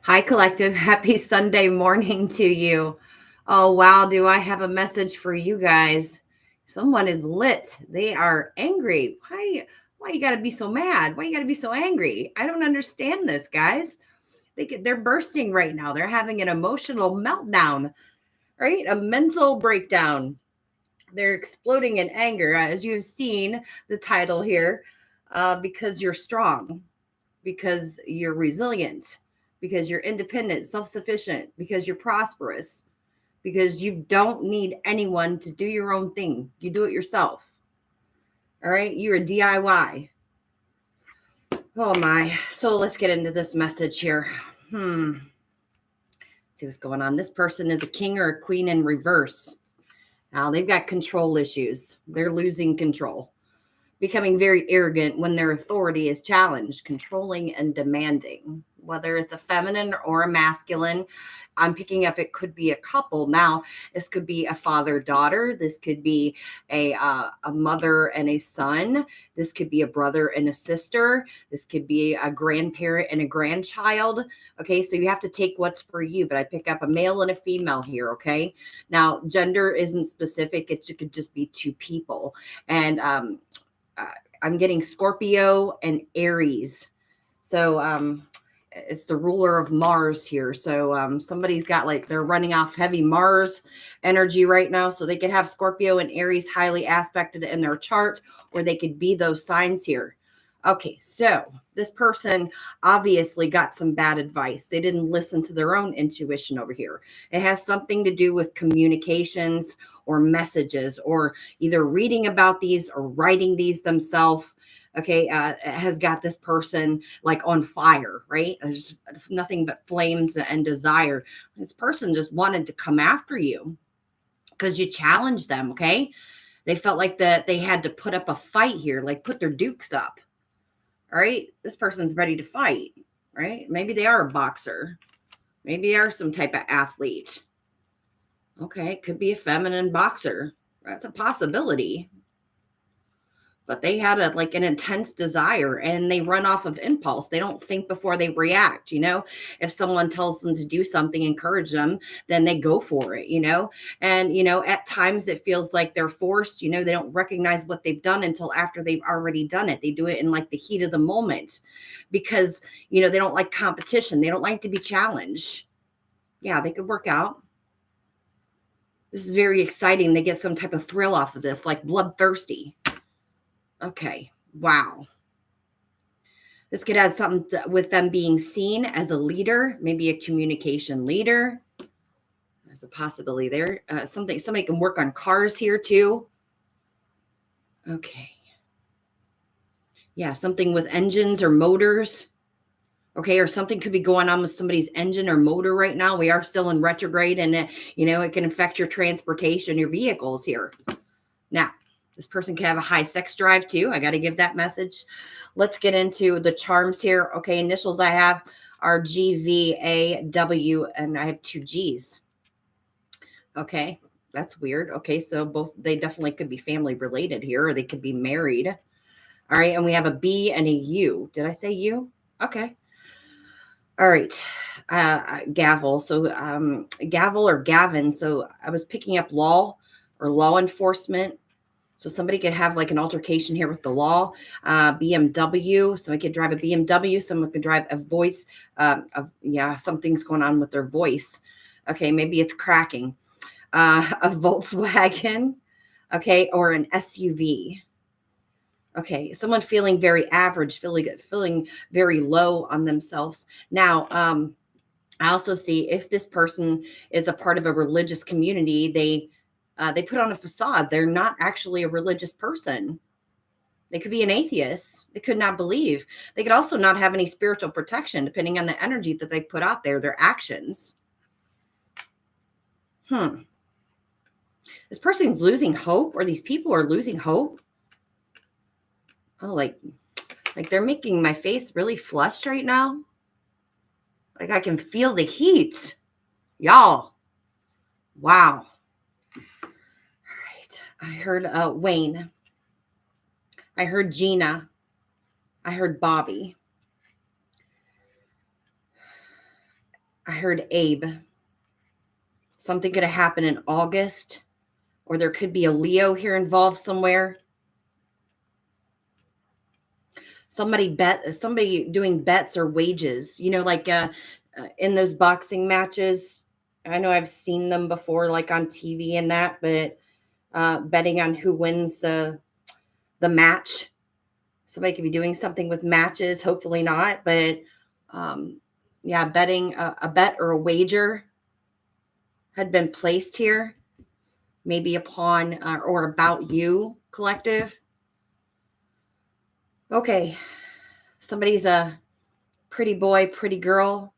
Hi, collective. Happy Sunday morning to you. Oh, wow. Do I have a message for you guys? Someone is lit. They are angry. Why you got to be so mad? Why you got to be so angry? I don't understand this, guys. They're bursting right now. They're having an emotional meltdown, right? A mental breakdown. They're exploding in anger, as you've seen the title here, because you're strong, because you're resilient, because you're independent, self sufficient, because you're prosperous, because you don't need anyone to do your own thing. You do it yourself. All right. You're a DIY. Oh my. So let's get into this message here. See what's going on. This person is a king or a queen in reverse. Now they've got control issues. They're losing control, becoming very arrogant when their authority is challenged, controlling and demanding, whether it's a feminine or a masculine. I'm picking up it could be a couple. Now, this could be a father-daughter. This could be a mother and a son. This could be a brother and a sister. This could be a grandparent and a grandchild. Okay, so you have to take what's for you, but I pick up a male and a female here, okay? Now, gender isn't specific. It could just be two people. And uh, I'm getting Scorpio and Aries. So it's the ruler of Mars here. So somebody's got like they're running off heavy Mars energy right now. So they could have Scorpio and Aries highly aspected in their chart, or they could be those signs here. Okay, so this person obviously got some bad advice. They didn't listen to their own intuition over here. It has something to do with communications or messages, or either reading about these or writing these themselves. Okay, has got this person like on fire, right? There's nothing but flames and desire. This person just wanted to come after you because you challenged them. Okay, they felt like that they had to put up a fight here, like put their dukes up. All right, this person's ready to fight, right? Maybe they are a boxer. Maybe they are some type of athlete. Okay, could be a feminine boxer. That's a possibility. But they had like an intense desire and they run off of impulse. They don't think before they react. If someone tells them to do something, encourage them, then they go for it. And at times it feels like they're forced. They don't recognize what they've done until after they've already done it. They do it in like the heat of the moment because they don't like competition. They don't like to be challenged. Yeah, they could work out. This is very exciting. They get some type of thrill off of this, like bloodthirsty. Okay. Wow. This could have something with them being seen as a leader, maybe a communication leader. There's a possibility there. Somebody can work on cars here too. Okay. Yeah, something with engines or motors. Okay, or something could be going on with somebody's engine or motor right now. We are still in retrograde, and it can affect your transportation, your vehicles here. Now, this person can have a high sex drive too. I got to give that message. Let's get into the charms here. Okay, initials I have are GVAW, and I have two G's. Okay, that's weird. Okay, so they definitely could be family related here, or they could be married. All right, and we have a B and a U. Did I say U? Okay. All right. Gavel. So gavel or Gavin. So I was picking up law or law enforcement. So somebody could have like an altercation here with the law. BMW. Somebody could drive a BMW. Someone could drive a voice. Something's going on with their voice. Okay, maybe it's cracking. A Volkswagen. Okay, or an SUV. Okay, someone feeling very average, feeling very low on themselves. Now, I also see if this person is a part of a religious community, they put on a facade. They're not actually a religious person. They could be an atheist. They could not believe. They could also not have any spiritual protection, depending on the energy that they put out there, their actions. This person's losing hope, or these people are losing hope. Oh, like they're making my face really flushed right now. Like I can feel the heat. Y'all. Wow. All right. I heard Wayne. I heard Gina. I heard Bobby. I heard Abe. Something could have happened in August, or there could be a Leo here involved somewhere. Somebody doing bets or wages, like in those boxing matches. I know I've seen them before, like on TV and that, but betting on who wins the match. Somebody could be doing something with matches, hopefully not, but betting a bet or a wager had been placed here, maybe upon or about you, collective. Okay, somebody's a pretty boy, pretty girl.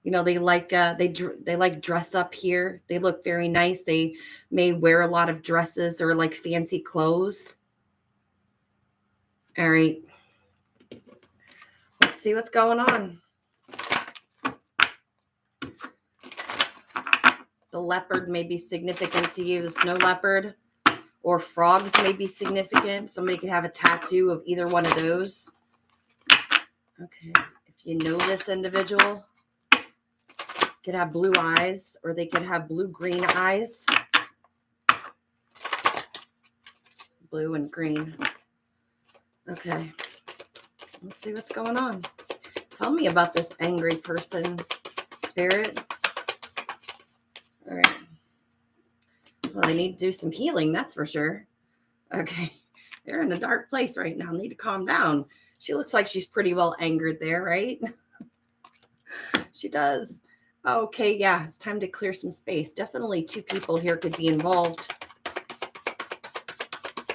They like they like dress up here. They look very nice. They may wear a lot of dresses or like fancy clothes. All right. Let's see what's going on. The leopard may be significant to you, the snow leopard, or frogs may be significant. Somebody could have a tattoo of either one of those. Okay. If you know this individual, could have blue eyes, or they could have blue-green eyes. Blue and green. Okay. Let's see what's going on. Tell me about this angry person, Spirit. All right. Well, they need to do some healing, that's for sure. Okay. They're in a dark place right now. Need to calm down. She looks like she's pretty well angered there, right? She does. Okay, yeah, it's time to clear some space. Definitely 2 people here could be involved.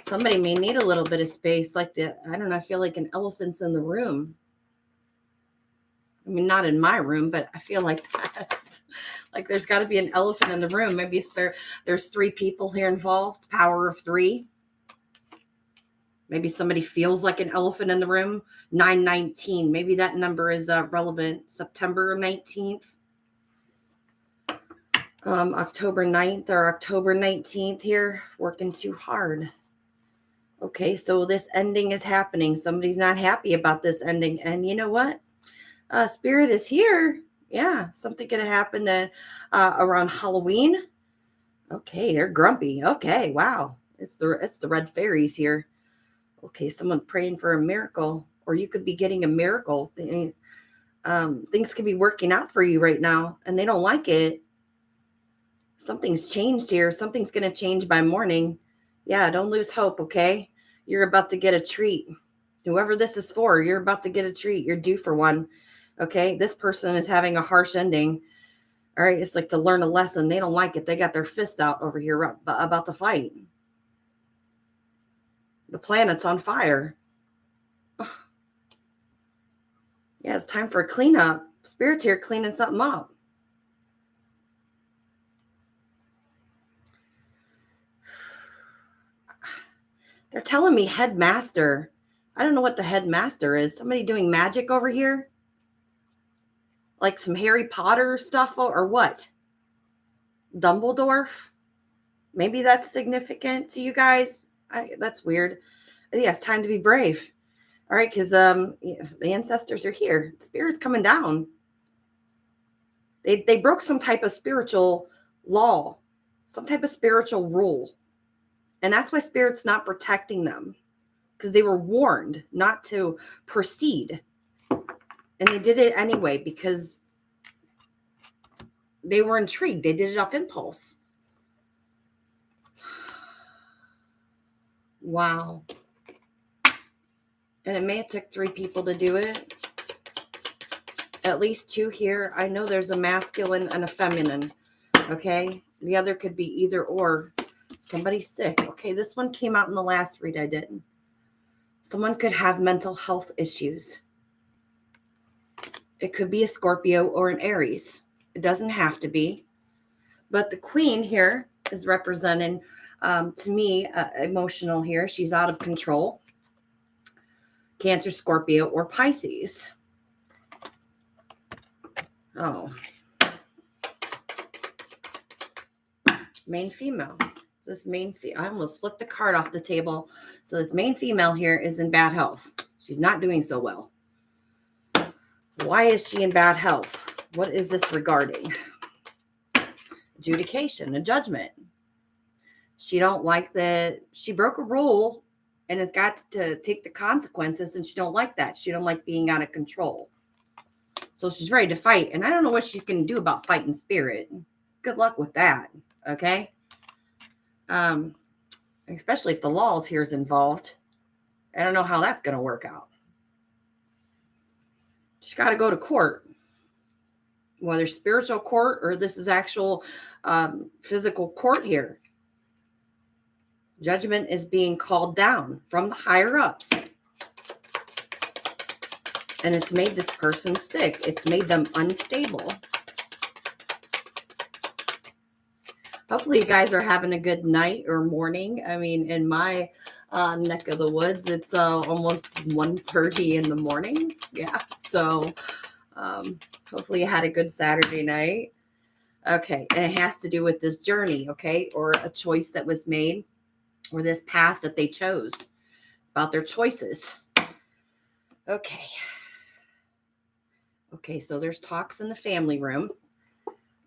Somebody may need a little bit of space, I don't know, I feel like an elephant's in the room. I mean, not in my room, but I feel like that. Like there's got to be an elephant in the room. Maybe if there's 3 people here involved, power of 3. Maybe somebody feels like an elephant in the room. 919, maybe that number is relevant. September 19th. October 9th or October 19th here, working too hard. Okay, so this ending is happening. Somebody's not happy about this ending. And you know what? Spirit is here. Yeah, something could have happened around Halloween. Okay, they're grumpy. Okay, wow. It's the red fairies here. Okay, someone praying for a miracle, or you could be getting a miracle. Things could be working out for you right now, and they don't like it. Something's changed here. Something's going to change by morning. Yeah, don't lose hope, okay? You're about to get a treat. Whoever this is for, you're about to get a treat. You're due for one, okay? This person is having a harsh ending. All right, it's like to learn a lesson. They don't like it. They got their fist out over here about to fight. The planet's on fire. Ugh. Yeah, it's time for a cleanup. Spirit's here cleaning something up. They're telling me headmaster. I don't know what the headmaster is. Somebody doing magic over here? Like some Harry Potter stuff or what? Dumbledore? Maybe that's significant to you guys. That's weird. Yeah, it's time to be brave. All right, because the ancestors are here. Spirit's coming down. They broke some type of spiritual law, some type of spiritual rule. And that's why Spirit's not protecting them, because they were warned not to proceed. And they did it anyway because they were intrigued. They did it off impulse. Wow. And it may have took 3 people to do it. At least 2 here. I know there's a masculine and a feminine. Okay. The other could be either or. Somebody's sick. Okay. This one came out in the last read I did. Someone could have mental health issues. It could be a Scorpio or an Aries. It doesn't have to be. But the Queen here is representing, to me, emotional here. She's out of control. Cancer, Scorpio, or Pisces. Oh. Main female. I almost flipped the card off the table. So this main female here is in bad health. She's not doing so well. Why is she in bad health? What is this regarding? Adjudication, a judgment. She don't like that she broke a rule and has got to take the consequences, and she don't like that. She don't like being out of control. So she's ready to fight, and I don't know what she's going to do about fighting spirit. Good luck with that, okay? Especially if the laws here is involved. I don't know how that's going to work out. She's got to go to court, whether spiritual court or this is actual physical court here. Judgment is being called down from the higher ups. And it's made this person sick. It's made them unstable. Hopefully you guys are having a good night or morning. I mean, in my neck of the woods, it's almost 1:30 in the morning. Yeah, so hopefully you had a good Saturday night. Okay, and it has to do with this journey, okay, or a choice that was made, or this path that they chose, about their choices. Okay, so there's talks in the family room,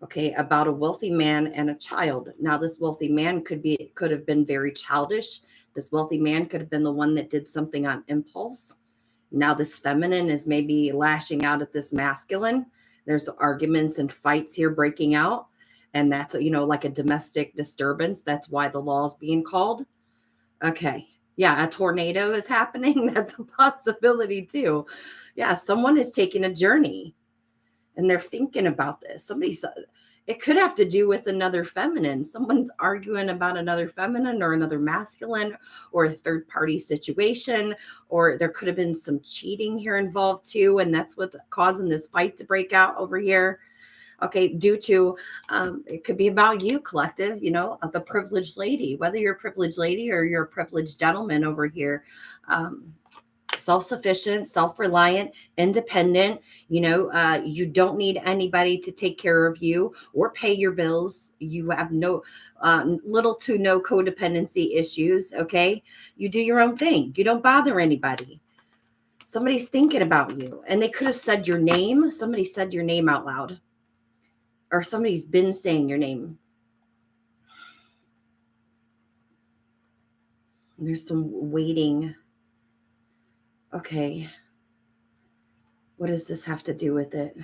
okay, about a wealthy man and a child. Now, this wealthy man could have been very childish. This wealthy man could have been the one that did something on impulse. Now, this feminine is maybe lashing out at this masculine. There's arguments and fights here breaking out. And that's, like a domestic disturbance. That's why the law is being called. Okay. Yeah, a tornado is happening. That's a possibility too. Yeah, someone is taking a journey and they're thinking about this. It could have to do with another feminine. Someone's arguing about another feminine or another masculine or a third party situation, or there could have been some cheating here involved too. And that's what's causing this fight to break out over here. Okay, due to, it could be about you, collective, the privileged lady, whether you're a privileged lady or you're a privileged gentleman over here. Self-sufficient, self-reliant, independent. You don't need anybody to take care of you or pay your bills. You have little to no codependency issues. Okay, you do your own thing. You don't bother anybody. Somebody's thinking about you, and they could have said your name. Somebody said your name out loud, or somebody's been saying your name. And there's some waiting. Okay. What does this have to do with it?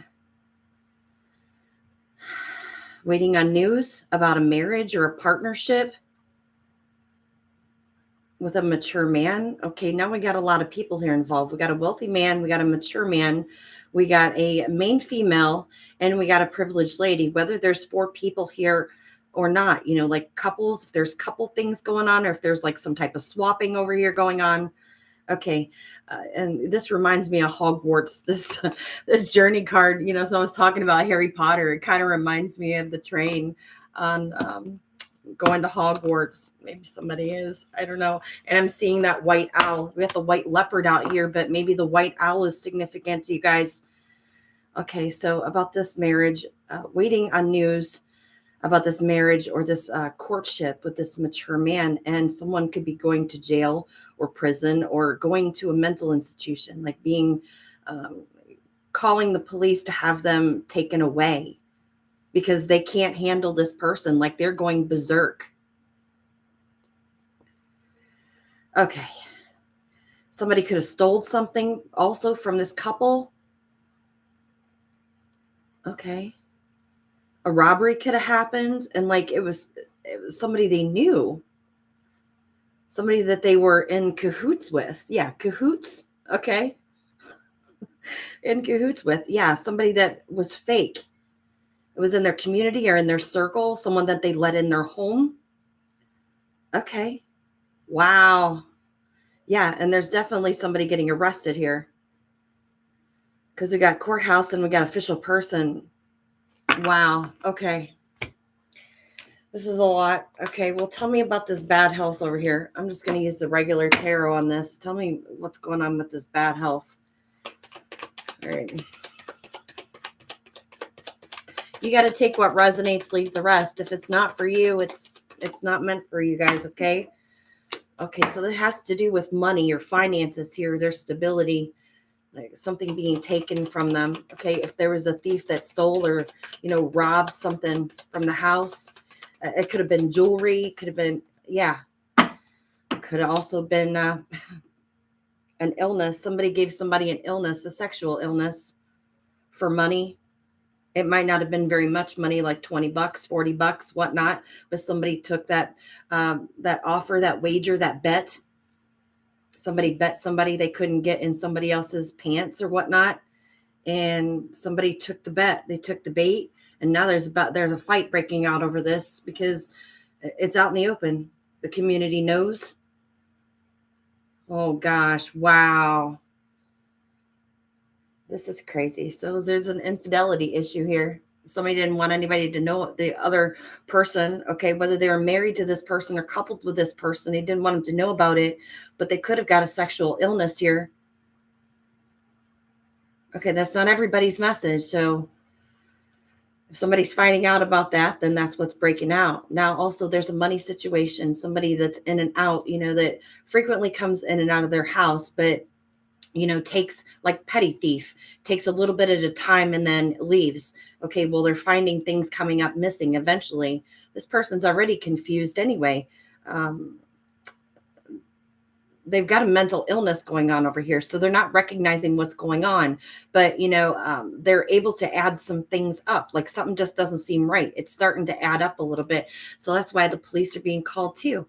Waiting on news about a marriage or a partnership with a mature man. Okay, now we got a lot of people here involved. We got a wealthy man, we got a mature man, we got a main female, and we got a privileged lady. Whether there's 4 people here or not, like couples, if there's couple things going on, or if there's like some type of swapping over here going on. Okay, and this reminds me of Hogwarts. This journey card, so I was talking about Harry Potter. It kind of reminds me of the train on going to Hogwarts. Maybe somebody is, I don't know. And I'm seeing that white owl. We have the white leopard out here, but maybe the white owl is significant to you guys. Okay, so about this marriage, waiting on news about this marriage or this courtship with this mature man, and someone could be going to jail or prison or going to a mental institution, like being calling the police to have them taken away because they can't handle this person, like they're going berserk. Okay. Somebody could have stole something also from this couple. Okay. A robbery could have happened, and like it was somebody they knew, somebody that they were in cahoots with. Yeah, cahoots. Okay. In cahoots with. Yeah, somebody that was fake. It was in their community or in their circle, someone that they let in their home. Okay. Wow. Yeah, and there's definitely somebody getting arrested here because we got courthouse and we got official person. Wow. Okay. This is a lot. Okay. Well, tell me about this bad health over here. I'm just going to use the regular tarot on this. Tell me what's going on with this bad health. All right. You got to take what resonates, leave the rest. If it's not for you, it's not meant for you guys. Okay. Okay. So that has to do with money or finances here, their stability. like something being taken from them. Okay, if there was a thief that stole or, robbed something from the house, it could have been jewelry, could have been, yeah, could have also been an illness. Somebody gave somebody an illness, a sexual illness, for money. It might not have been very much money, like $20, $40, whatnot, but somebody took that offer, that wager, that bet. Somebody bet somebody they couldn't get in somebody else's pants or whatnot, and somebody took the bet. They took the bait, and now there's a fight breaking out over this because it's out in the open. The community knows. Oh gosh, wow. This is crazy. So there's an infidelity issue here. Somebody didn't want anybody to know the other person, okay, whether they were married to this person or coupled with this person. They didn't want them to know about it, but they could have got a sexual illness here. Okay, that's not everybody's message. So if somebody's finding out about that, then that's what's breaking out. Now, also, there's a money situation, somebody that's in and out, that frequently comes in and out of their house, but takes, like petty thief, takes a little bit at a time and then leaves. Okay, well, they're finding things coming up missing eventually. This person's already confused anyway. They've got a mental illness going on over here, so they're not recognizing what's going on. But, they're able to add some things up, like something just doesn't seem right. It's starting to add up a little bit. So that's why the police are being called too.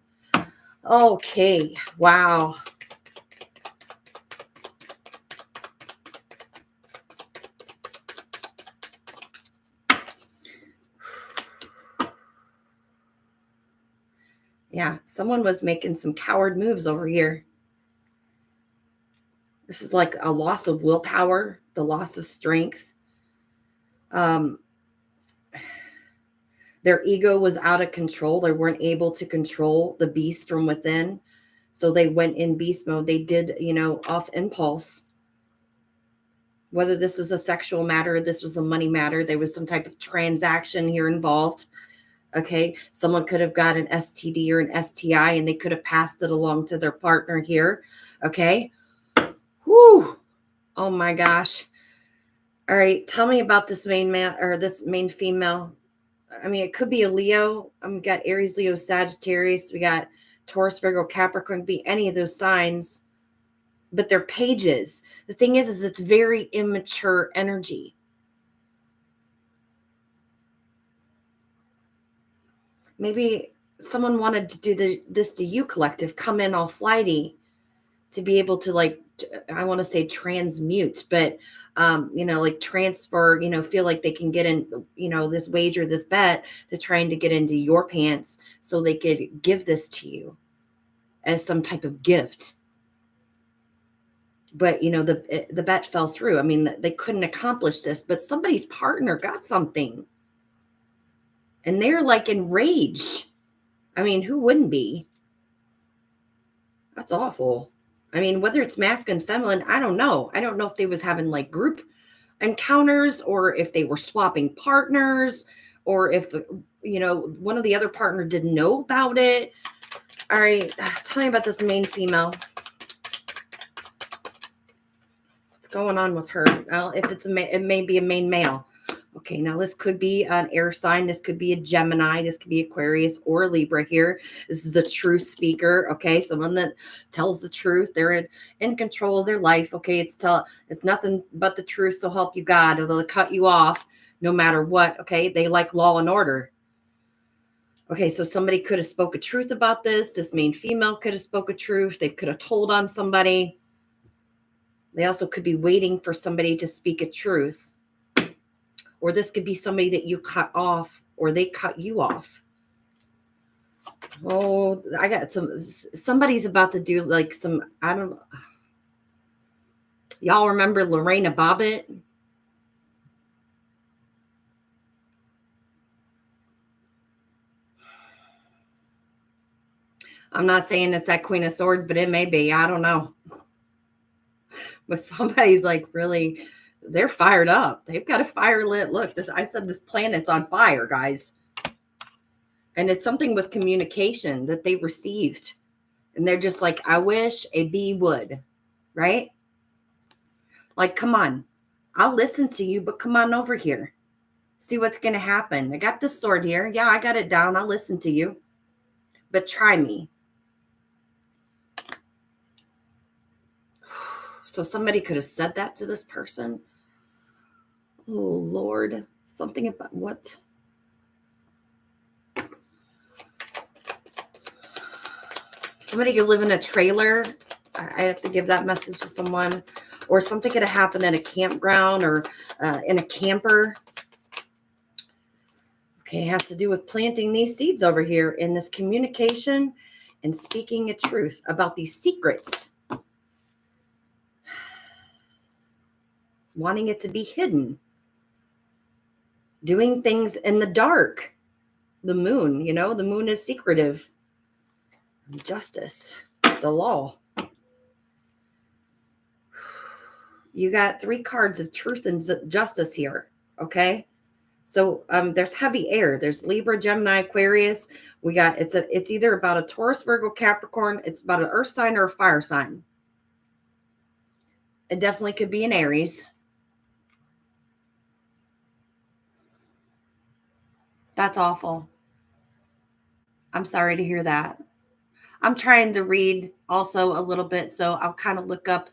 Okay, wow. Yeah, someone was making some coward moves over here. This is like a loss of willpower, the loss of strength. Their ego was out of control. They weren't able to control the beast from within. So they went in beast mode. They did, off impulse. Whether this was a sexual matter, this was a money matter, there was some type of transaction here involved. Okay, someone could have got an STD or an STI and they could have passed it along to their partner here. Okay. Whoo. Oh my gosh. All right. Tell me about this main man or this main female. I mean, it could be a Leo. We got Aries, Leo, Sagittarius. We got Taurus, Virgo, Capricorn. Could be any of those signs, but they're pages. The thing is it's very immature energy. Maybe someone wanted to do this to you, collective, come in all flighty to be able to, like, I want to say transmute, but, like transfer, feel like they can get in, this wager, this bet to trying to get into your pants so they could give this to you as some type of gift. But, the bet fell through. I mean, they couldn't accomplish this, but somebody's partner got something. And they're like enraged. I mean, who wouldn't be? That's awful. I mean, whether it's masculine, feminine, I don't know. I don't know if they was having like group encounters or if they were swapping partners or if, one of the other partner didn't know about it. All right. Tell me about this main female. What's going on with her? Well, if it's it may be a main male. Okay, now this could be an air sign. This could be a Gemini. This could be Aquarius or a Libra here. This is a truth speaker. Okay, someone that tells the truth. They're in control of their life. Okay, it's nothing but the truth. So help you God. Or they'll cut you off no matter what. Okay, they like law and order. Okay, so somebody could have spoke a truth about this. This main female could have spoke a truth. They could have told on somebody. They also could be waiting for somebody to speak a truth. Or this could be somebody that you cut off or they cut you off. Oh, I got somebody's about to do like some, I don't know. Y'all remember Lorena Bobbitt? I'm not saying it's that Queen of Swords, but it may be. I don't know. But somebody's like really... They're fired up. They've got a fire lit. Look, I said this planet's on fire, guys. And it's something with communication that they received. And they're just like, I wish a bee would. Right? Like, come on, I'll listen to you, but come on over here. See what's going to happen. I got this sword here. Yeah, I got it down. I'll listen to you, but try me. So somebody could have said that to this person. Oh, Lord. Something about what? Somebody could live in a trailer. I have to give that message to someone. Or something could have happened at a campground or in a camper. Okay, it has to do with planting these seeds over here in this communication and speaking a truth about these secrets. Wanting it to be hidden. Doing things in the dark. The moon, the moon is secretive. Justice, the law. You got 3 cards of truth and justice here, okay? So there's heavy air. There's Libra, Gemini, Aquarius. We got it's either about a Taurus, Virgo, Capricorn. It's about an earth sign or a fire sign. It definitely could be an Aries. That's awful. I'm sorry to hear that. I'm trying to read also a little bit, so I'll kind of look up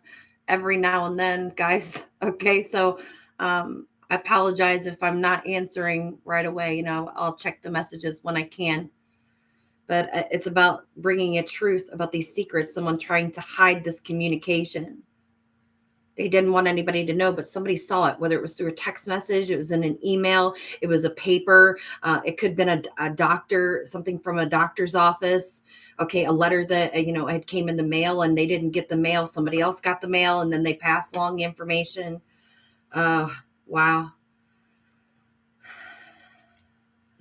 every now and then, guys. Okay, so I apologize if I'm not answering right away. I'll check the messages when I can. But it's about bringing a truth about these secrets, someone trying to hide this communication. They didn't want anybody to know, but somebody saw it, whether it was through a text message, it was in an email, it was a paper, it could have been a doctor, something from a doctor's office. Okay, a letter that, had came in the mail and they didn't get the mail. Somebody else got the mail and then they passed along the information. Wow.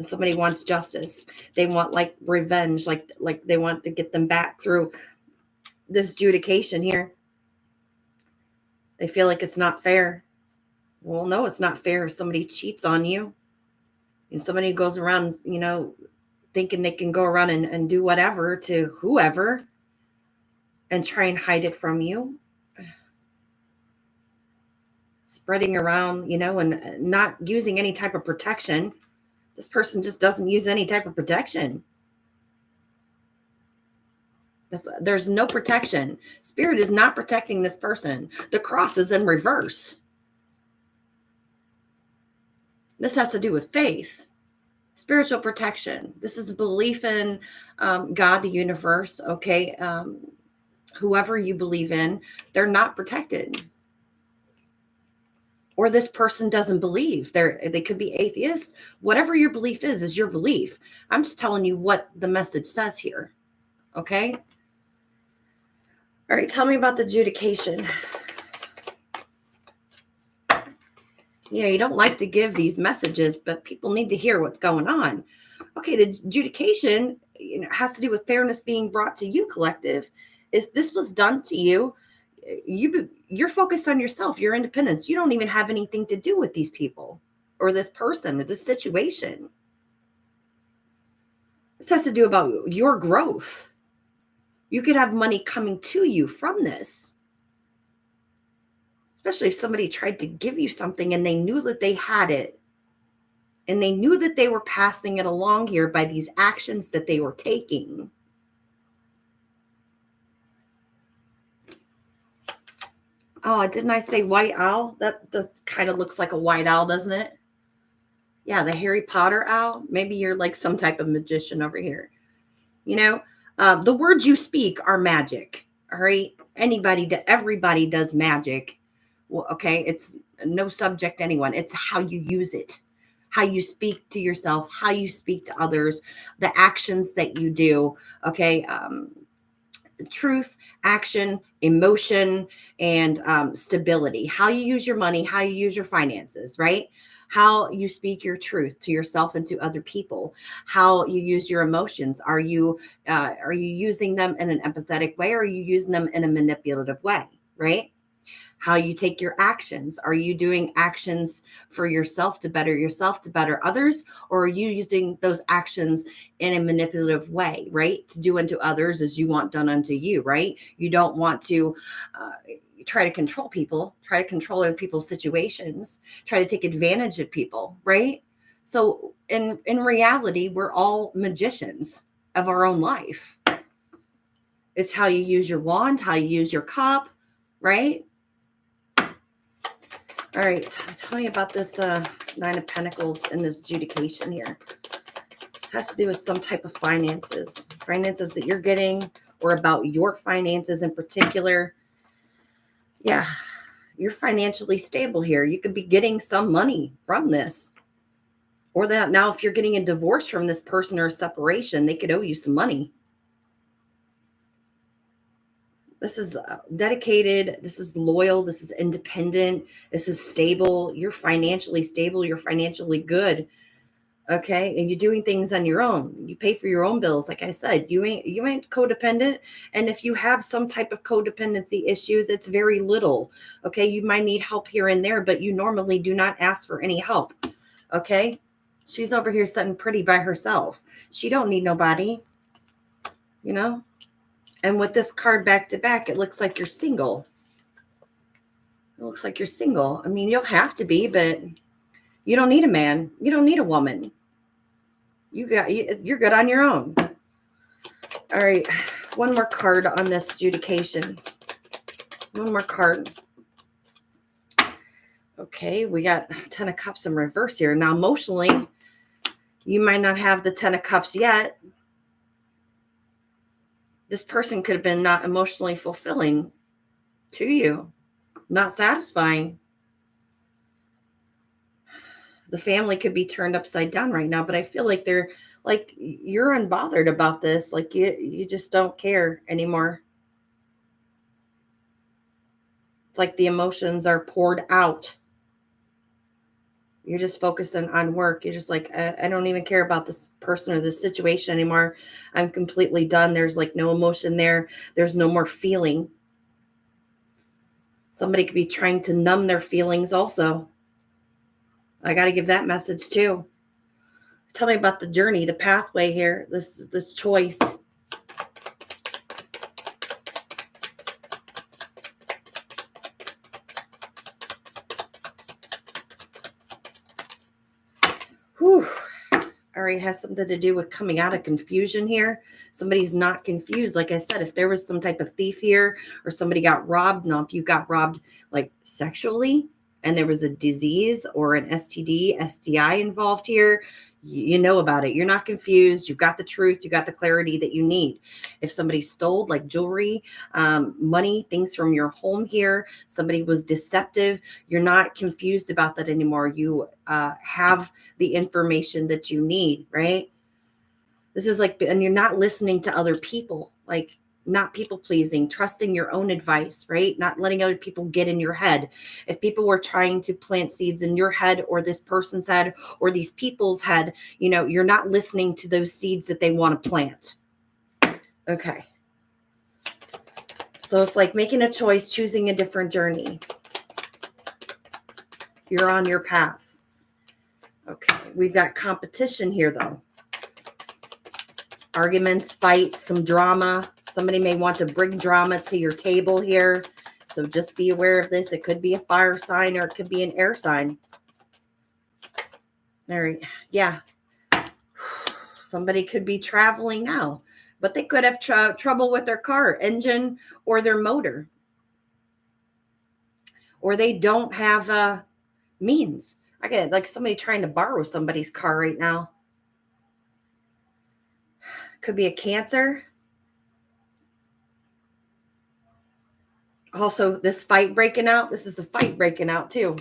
Somebody wants justice. They want like revenge, like they want to get them back through this adjudication here. They feel like it's not fair. Well, no, it's not fair if somebody cheats on you. And somebody goes around, thinking they can go around and do whatever to whoever and try and hide it from you. Spreading around, and not using any type of protection. This person just doesn't use any type of protection. There's no protection. Spirit is not protecting this person. The cross is in reverse. This has to do with faith, spiritual protection. This is a belief in God, the universe. Okay, whoever you believe in, they're not protected. Or this person doesn't believe. They could be atheists. Whatever your belief is your belief. I'm just telling you what the message says here. Okay. All right, tell me about the adjudication. You don't like to give these messages, but people need to hear what's going on. Okay, the adjudication has to do with fairness being brought to you, collective. If this was done to you, you're focused on yourself, your independence. You don't even have anything to do with these people or this person or this situation. This has to do about your growth. You could have money coming to you from this. Especially if somebody tried to give you something and they knew that they had it. And they knew that they were passing it along here by these actions that they were taking. Oh, didn't I say white owl? That kind of looks like a white owl, doesn't it? Yeah, the Harry Potter owl. Maybe you're like some type of magician over here. The words you speak are magic. All right. Everybody does magic. Well, okay. It's no subject to anyone. It's how you use it, how you speak to yourself, how you speak to others, the actions that you do. Okay. Truth, action, emotion, and stability. How you use your money, how you use your finances, right? How you speak your truth to yourself and to other people, how you use your emotions. Are you using them in an empathetic way, or are you using them in a manipulative way, right? How you take your actions. Are you doing actions for yourself to better others, or are you using those actions in a manipulative way, right? To do unto others as you want done unto you, right? You don't want to try to control people, try to control other people's situations, try to take advantage of people, right? So in reality, we're all magicians of our own life. It's how you use your wand, how you use your cup, right? All right, so tell me about this Nine of Pentacles and this adjudication here. This has to do with some type of finances that you're getting, or about your finances in particular. Yeah, you're financially stable here. You could be getting some money from this. Or that now if you're getting a divorce from this person or a separation, they could owe you some money. This is dedicated. This is loyal. This is independent. This is stable. You're financially stable. You're financially good. Okay. And you're doing things on your own. You pay for your own bills. Like I said, you ain't codependent. And if you have some type of codependency issues, it's very little. Okay. You might need help here and there, but you normally do not ask for any help. Okay. She's over here sitting pretty by herself. She don't need nobody, you know? And with this card back to back, it looks like you're single. It looks like you're single. I mean, you'll have to be, but you don't need a man. You don't need a woman. You're good on your own. All right. One more card on this adjudication. One more card. Okay. We got 10 of Cups in reverse here. Now, emotionally, you might not have the 10 of Cups yet. This person could have been not emotionally fulfilling to you, not satisfying. The family could be turned upside down right now, but I feel like they're like, you're unbothered about this. Like you just don't care anymore. It's like the emotions are poured out. You're just focusing on work. You're just like, I don't even care about this person or this situation anymore. I'm completely done. There's like no emotion there. There's no more feeling. Somebody could be trying to numb their feelings also. I got to give that message too. Tell me about the journey, the pathway here, this choice. Whew. All right, it has something to do with coming out of confusion here. Somebody's not confused. Like I said, if there was some type of thief here or somebody got robbed, now if you got robbed like sexually and there was a disease or an STD, STI involved here, you know about it. You're not confused. You've got the truth. You got the clarity that you need. If somebody stole like jewelry, money, things from your home here, somebody was deceptive, you're not confused about that anymore. You have the information that you need, right? This is like, and you're not listening to other people, like not people pleasing, trusting your own advice, right? Not letting other people get in your head. If people were trying to plant seeds in your head or this person's head or these people's head, you know, you're not listening to those seeds that they want to plant. Okay. So it's like making a choice, choosing a different journey. You're on your path. Okay. We've got competition here though. Arguments, fights, some drama. Somebody may want to bring drama to your table here. So just be aware of this. It could be a fire sign or it could be an air sign. All right. Yeah. Somebody could be traveling now, but they could have trouble with their car engine or their motor. Or they don't have means. I get like somebody trying to borrow somebody's car right now. Could be a Cancer. Also, this fight breaking out. This is a fight breaking out too.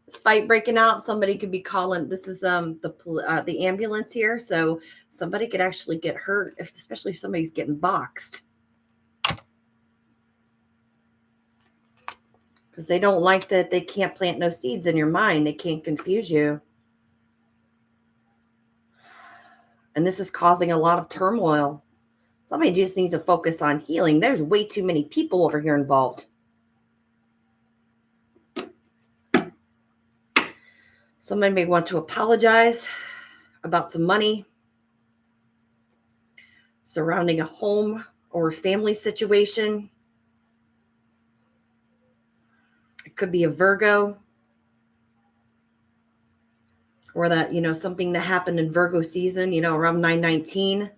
This fight breaking out. Somebody could be calling. This is the ambulance here. So somebody could actually get hurt, especially if somebody's getting boxed. Because they don't like that they can't plant no seeds in your mind. They can't confuse you. And this is causing a lot of turmoil. Somebody just needs to focus on healing. There's way too many people over here involved. Somebody may want to apologize about some money surrounding a home or family situation. It could be a Virgo, or that, something that happened in Virgo season, around 9/19.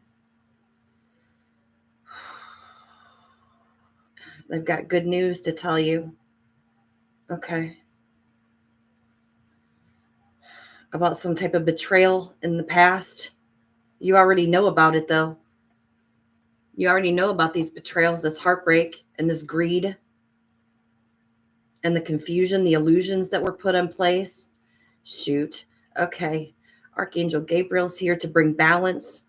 They've got good news to tell you. Okay. About some type of betrayal in the past. You already know about it, though. You already know about these betrayals, this heartbreak, and this greed, and the confusion, the illusions that were put in place. Shoot. Okay. Archangel Gabriel's here to bring balance.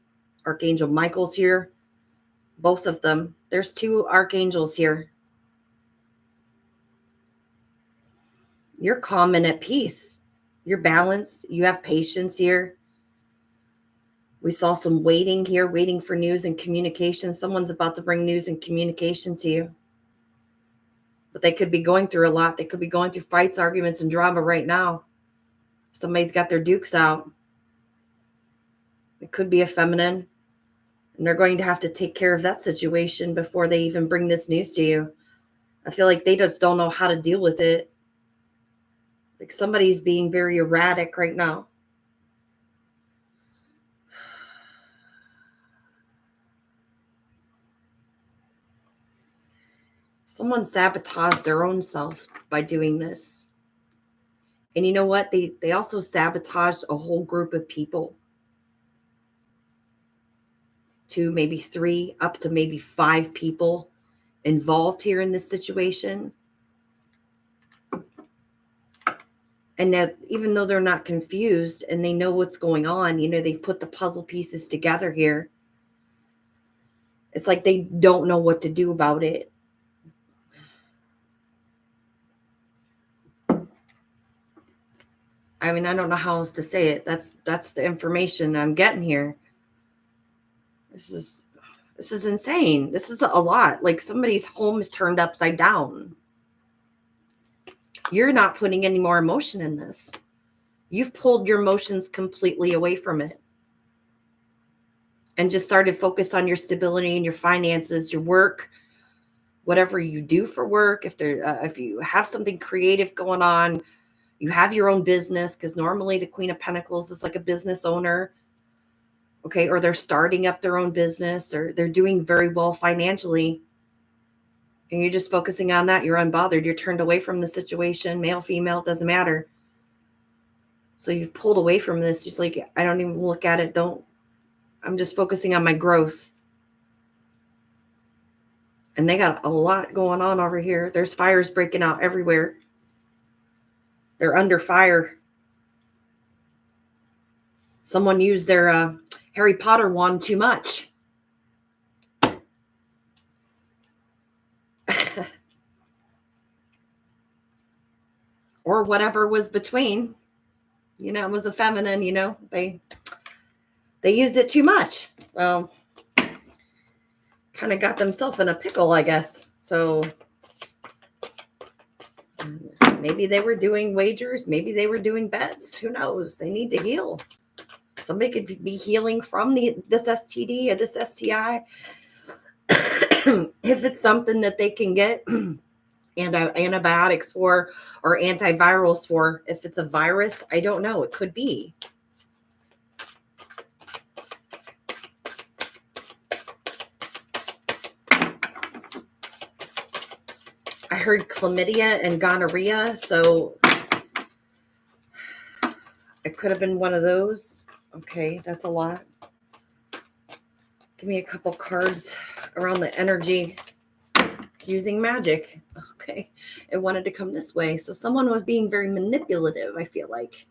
Archangel Michael's here. Both of them. There's two archangels here. You're calm and at peace. You're balanced. You have patience here. We saw some waiting here, waiting for news and communication. Someone's about to bring news and communication to you. But they could be going through a lot. They could be going through fights, arguments, and drama right now. Somebody's got their dukes out. It could be a feminine. And they're going to have to take care of that situation before they even bring this news to you. I feel like they just don't know how to deal with it. Like somebody's being very erratic right now. Someone sabotaged their own self by doing this. And you know what? They also sabotaged a whole group of people. 2, maybe 3, up to maybe 5 people involved here in this situation. And now, even though they're not confused and they know what's going on, they put the puzzle pieces together here. It's like they don't know what to do about it. I mean, I don't know how else to say it. That's the information I'm getting here. This is insane. This is a lot. Like somebody's home is turned upside down. You're not putting any more emotion in this. You've pulled your emotions completely away from it and just started focus on your stability and your finances, your work, whatever you do for work. If you have something creative going on, you have your own business, because normally the Queen of Pentacles is like a business owner. Okay, or they're starting up their own business, or they're doing very well financially. And you're just focusing on that. You're unbothered. You're turned away from the situation. Male, female, it doesn't matter. So you've pulled away from this. Just like, I don't even look at it. I'm just focusing on my growth. And they got a lot going on over here. There's fires breaking out everywhere. They're under fire. Someone used their Harry Potter wand too much. Or whatever was between. It was a feminine, they used it too much. Well, kind of got themselves in a pickle, I guess. So maybe they were doing wagers. Maybe they were doing bets. Who knows? They need to heal. Somebody could be healing from this STD or this STI. If it's something that they can get antibiotics for or antivirals for. If it's a virus, I don't know. It could be. I heard chlamydia and gonorrhea, so it could have been one of those. Okay, that's a lot. Give me a couple cards around the energy using magic. Okay, it wanted to come this way. So someone was being very manipulative, I feel like.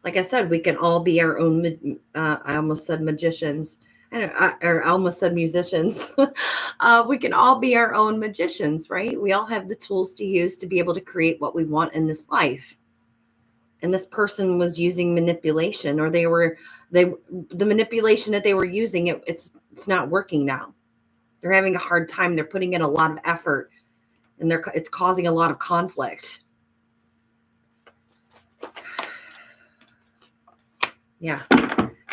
Like I said, we can all be our own, I almost said magicians. I almost said musicians. We can all be our own magicians, right? We all have the tools to use to be able to create what we want in this life. And this person was using manipulation, or the manipulation that they were using, it's not working now. They're having a hard time. They're putting in a lot of effort, and it's causing a lot of conflict. Yeah.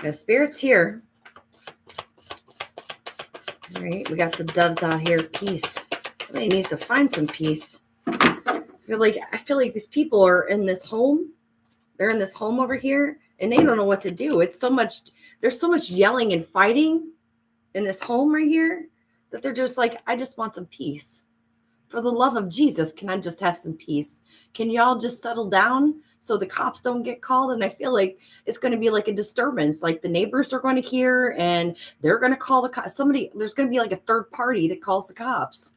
The spirit's here. All right, we got the doves out here. Peace. Somebody needs to find some peace. I feel like these people are in this home. They're in this home over here, and they don't know what to do. It's so much. There's so much yelling and fighting in this home right here that they're just like, I just want some peace. For the love of Jesus, can I just have some peace? Can y'all just settle down so the cops don't get called? And I feel like it's going to be like a disturbance. Like the neighbors are going to hear and they're going to call the cops. There's going to be like a third party that calls the cops.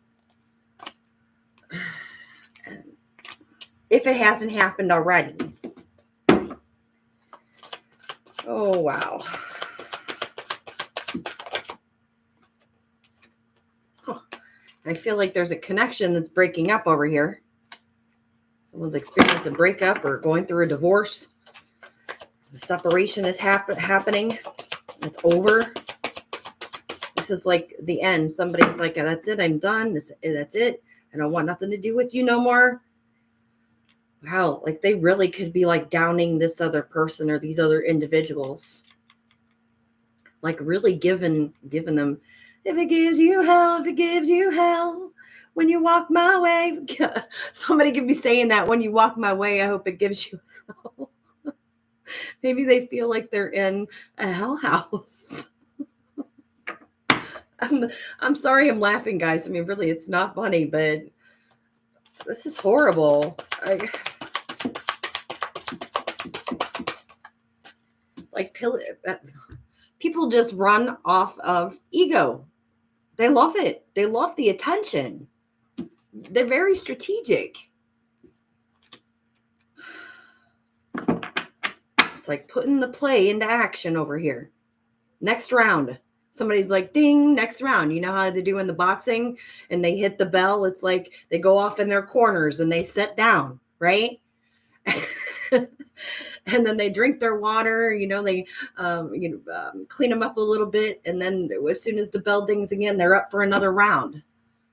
If it hasn't happened already. Oh, wow. I feel like there's a connection that's breaking up over here. Someone's experiencing a breakup or going through a divorce. The separation is happening. It's over. This is like the end. Somebody's like, that's it. I'm done. That's it. I don't want nothing to do with you no more. Wow. Like they really could be like downing this other person or these other individuals. Like really giving them, if it gives you hell, when you walk my way. Somebody could be saying that, when you walk my way, I hope it gives you hell. Maybe they feel like they're in a hell house. I'm sorry I'm laughing, guys. I mean, really, it's not funny, but this is horrible. People just run off of ego. They love it. They love the attention. They're very strategic. It's like putting the play into action over here. Next round. Somebody's like, ding, next round. You know how they do in the boxing and they hit the bell? It's like they go off in their corners and they sit down, right? And then they drink their water, they clean them up a little bit. And then as soon as the bell dings again, they're up for another round.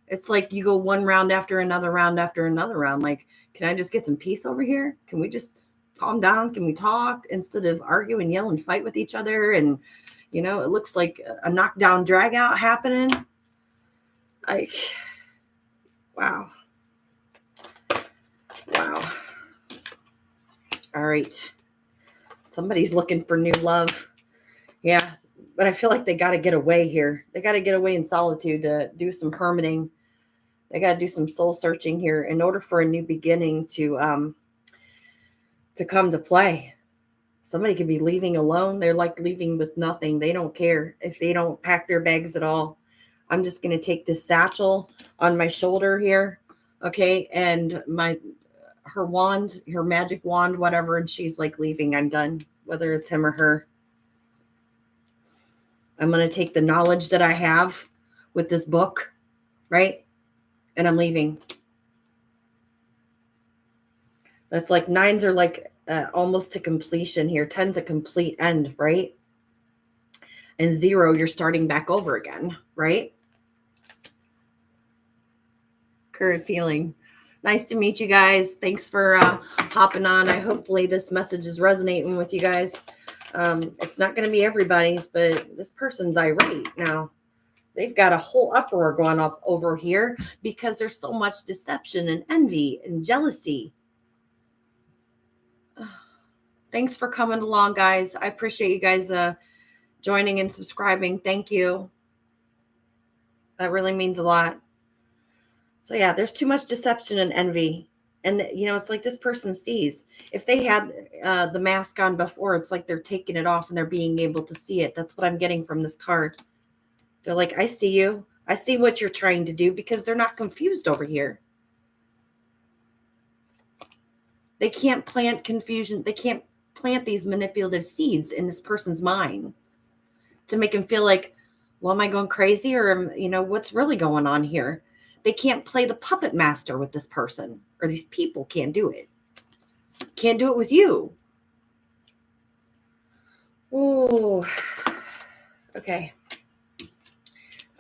It's like you go one round after another round after another round. Like, can I just get some peace over here? Can we just calm down? Can we talk instead of argue and yell and fight with each other? And, it looks like a knockdown drag out happening. Wow. All right. Somebody's looking for new love. Yeah. But I feel like they got to get away here. They got to get away in solitude to do some hermiting. They got to do some soul searching here in order for a new beginning to come to play. Somebody could be leaving alone. They're like leaving with nothing. They don't care if they don't pack their bags at all. I'm just going to take this satchel on my shoulder here. Okay. And her wand, her magic wand, whatever. And she's like leaving. I'm done. Whether it's him or her. I'm going to take the knowledge that I have with this book. Right. And I'm leaving. That's like 9s are like almost to completion here. 10's a complete end, right? And 0, you're starting back over again, right? Current feeling. Nice to meet you guys. Thanks for hopping on. Hopefully this message is resonating with you guys. It's not going to be everybody's, but this person's irate now. They've got a whole uproar going up over here because there's so much deception and envy and jealousy. Thanks for coming along, guys. I appreciate you guys joining and subscribing. Thank you. That really means a lot. So yeah, there's too much deception and envy. And, it's like this person sees. If they had the mask on before, it's like they're taking it off and they're being able to see it. That's what I'm getting from this card. They're like, I see you. I see what you're trying to do, because they're not confused over here. They can't plant confusion. They can't plant these manipulative seeds in this person's mind to make him feel like, well, am I going crazy? Or, what's really going on here? They can't play the puppet master with this person, or these people can't do it. Can't do it with you. Oh, okay.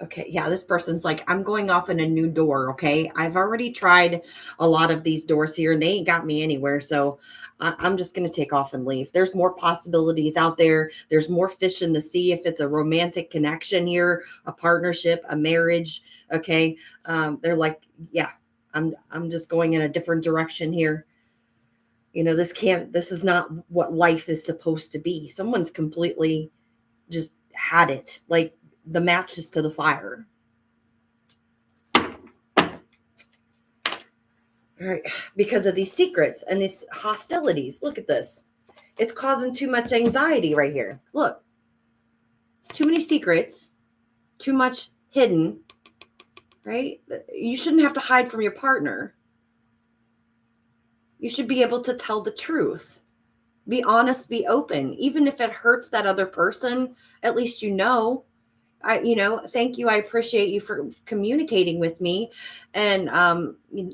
Okay, yeah, this person's like, I'm going off in a new door. Okay, I've already tried a lot of these doors here and they ain't got me anywhere. So I'm just going to take off and leave. There's more possibilities out there. There's more fish in the sea if it's a romantic connection here, a partnership, a marriage. Okay, they're like, yeah, I'm just going in a different direction here. This is not what life is supposed to be. Someone's completely just had it. Like the matches to the fire. All right, because of these secrets and these hostilities. Look at this. It's causing too much anxiety right here. Look, it's too many secrets, too much hidden, right? You shouldn't have to hide from your partner. You should be able to tell the truth. Be honest, be open. Even if it hurts that other person, at least thank you. I appreciate you for communicating with me and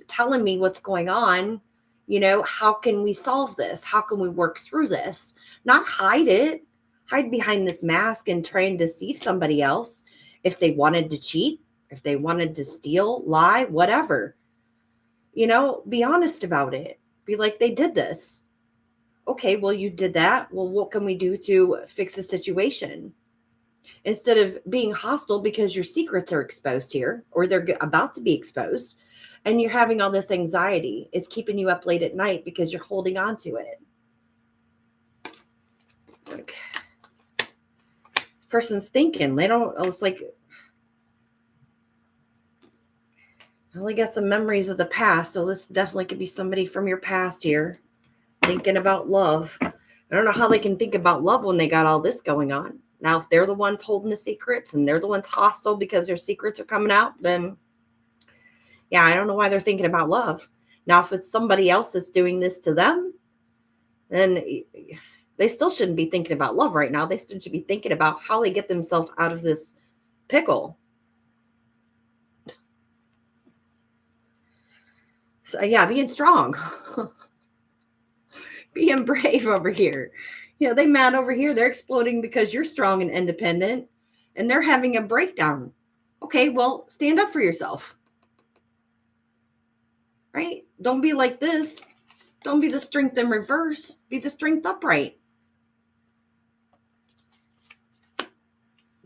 telling me what's going on. How can we solve this? How can we work through this? Not hide behind this mask and try and deceive somebody else. If they wanted to cheat, if they wanted to steal, lie, whatever, be honest about it. Be like, they did this. Okay, well, you did that. Well, what can we do to fix the situation? Instead of being hostile because your secrets are exposed here or they're about to be exposed and you're having all this anxiety. It's keeping you up late at night because you're holding on to it. Like, this person's thinking, it's like, I only got some memories of the past. So this definitely could be somebody from your past here thinking about love. I don't know how they can think about love when they got all this going on. Now, if they're the ones holding the secrets and they're the ones hostile because their secrets are coming out, then yeah, I don't know why they're thinking about love. Now, if it's somebody else that's doing this to them, then they still shouldn't be thinking about love right now. They still should be thinking about how they get themselves out of this pickle. So yeah, being strong. Being brave over here. They mad over here. They're exploding because you're strong and independent and they're having a breakdown. Okay, well, stand up for yourself. Right? Don't be like this. Don't be the strength in reverse. Be the strength upright.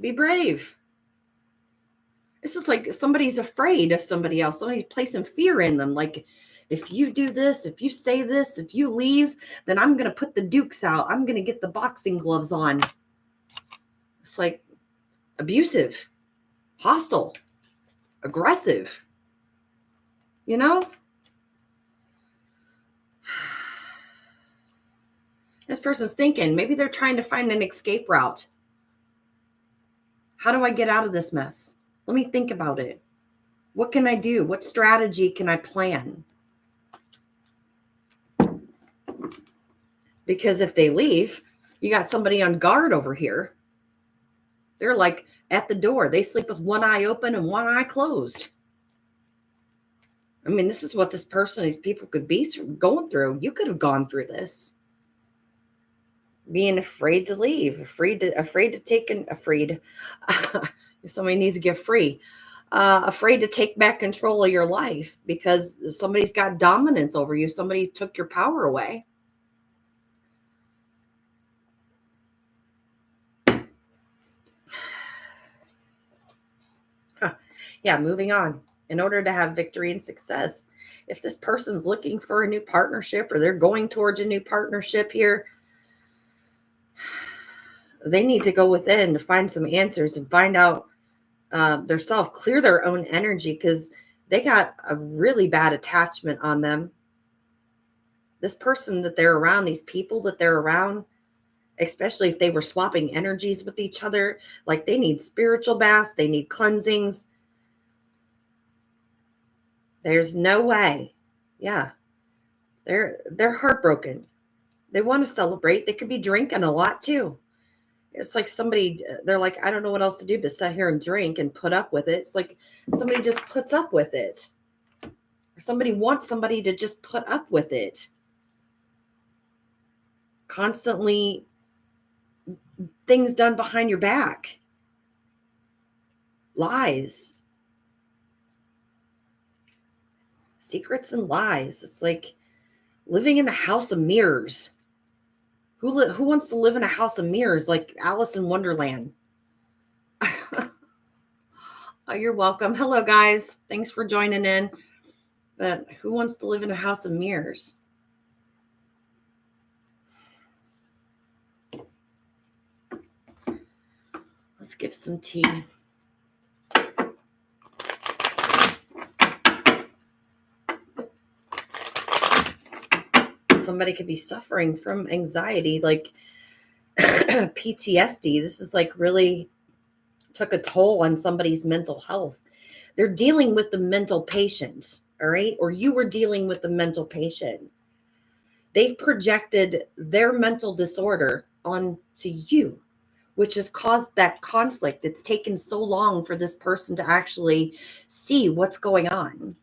Be brave. This is like somebody's afraid of somebody else. Somebody's placing fear in them. Like, if you do this, if you say this, if you leave, then I'm going to put the dukes out. I'm going to get the boxing gloves on. It's like abusive, hostile, aggressive. This person's thinking, maybe they're trying to find an escape route. How do I get out of this mess? Let me think about it. What can I do? What strategy can I plan? Because if they leave, you got somebody on guard over here. They're like at the door. They sleep with one eye open and one eye closed. I mean, this is what these people could be going through. You could have gone through this. Being afraid to leave, afraid to take somebody needs to get free. Afraid to take back control of your life because somebody's got dominance over you. Somebody took your power away. Yeah, moving on. In order to have victory and success, if this person's looking for a new partnership or they're going towards a new partnership here, they need to go within to find some answers and find out their self, clear their own energy because they got a really bad attachment on them. This person that they're around, these people that they're around, especially if they were swapping energies with each other, like they need spiritual baths, they need cleansings. There's no way. Yeah. They're heartbroken. They want to celebrate. They could be drinking a lot too. It's like they're like, I don't know what else to do but sit here and drink and put up with it. It's like somebody just puts up with it. Or somebody wants somebody to just put up with it. Constantly things done behind your back. Lies. Secrets and lies. It's like living in a house of mirrors. Who wants to live in a house of mirrors like Alice in Wonderland? Oh, you're welcome. Hello, guys. Thanks for joining in. But who wants to live in a house of mirrors? Let's give some tea. Somebody could be suffering from anxiety, like PTSD. This is like really took a toll on somebody's mental health. They're dealing with the mental patient, all right? Or you were dealing with the mental patient. They've projected their mental disorder onto you, which has caused that conflict. It's taken so long for this person to actually see what's going on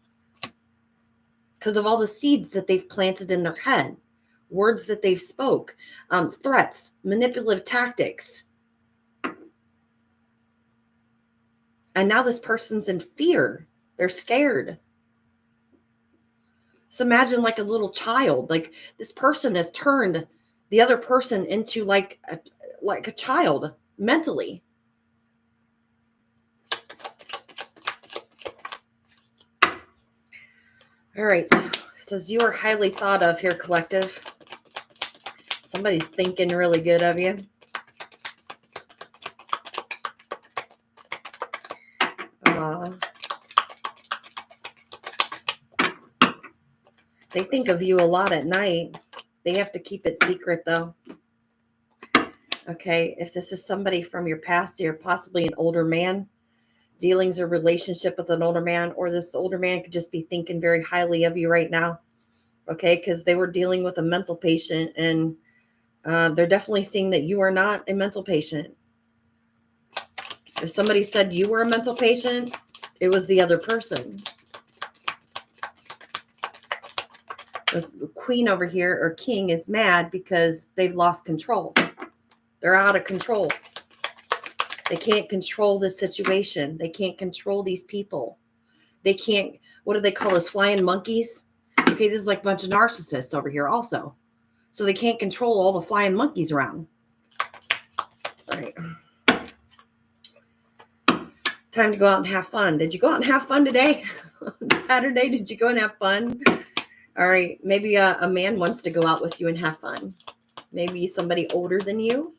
because of all the seeds that they've planted in their head, words that they've spoke, threats, manipulative tactics. And now this person's in fear. They're scared. So imagine like a little child, like this person has turned the other person into like a child mentally. All right. So it says you are highly thought of here, collective. Somebody's thinking really good of you. They think of you a lot at night. They have to keep it secret, though. Okay, if this is somebody from your past, you're possibly an older man, dealings or relationship with an older man, or this older man could just be thinking very highly of you right now. Okay, because they were dealing with a mental patient, and they're definitely seeing that you are not a mental patient. If somebody said you were a mental patient, it was the other person. This queen over here or king is mad because they've lost control. They're out of control. They can't control this situation. They can't control these people. They can't, what do they call those flying monkeys? Okay, this is like a bunch of narcissists over here also. So they can't control all the flying monkeys around. All right. Time to go out and have fun. Did you go out and have fun today? Saturday, did you go and have fun? All right, maybe a man wants to go out with you and have fun. Maybe somebody older than you.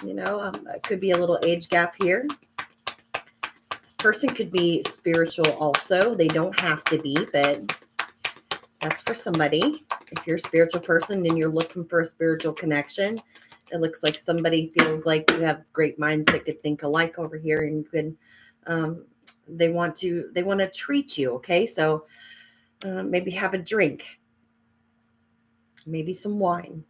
You know, it could be a little age gap here. This person could be spiritual also. They don't have to be, but that's for somebody. If you're a spiritual person and you're looking for a spiritual connection, it looks like somebody feels like you have great minds that could think alike over here, and you could, they want to treat you. Okay, so maybe have a drink, maybe some wine.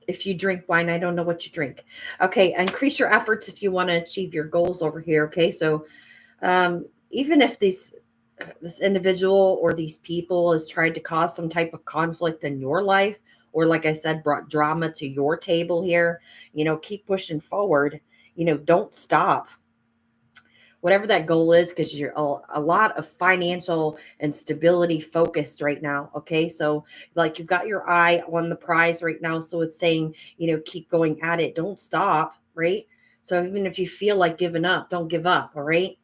If you drink wine, I don't know what you drink. Okay, increase your efforts if you want to achieve your goals over here. Okay, so even if this individual or these people has tried to cause some type of conflict in your life, or like I said, brought drama to your table here, you know, keep pushing forward. You know, don't stop. Whatever that goal is, because you're a lot of financial and stability focused right now. Okay. So like you've got your eye on the prize right now. So it's saying, you know, keep going at it. Don't stop. Right. So even if you feel like giving up, don't give up. All right.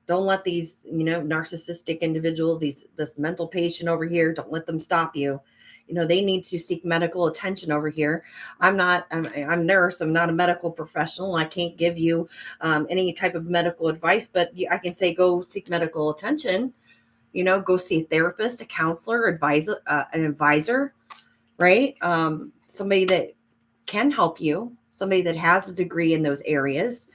Don't let these, you know, narcissistic individuals, this mental patient over here, don't let them stop you. You know, they need to seek medical attention over here. I'm a nurse. I'm not a medical professional. I can't give you any type of medical advice, but I can say, go seek medical attention, you know, go see a therapist, a counselor, an advisor, right? Somebody that can help you, somebody that has a degree in those areas.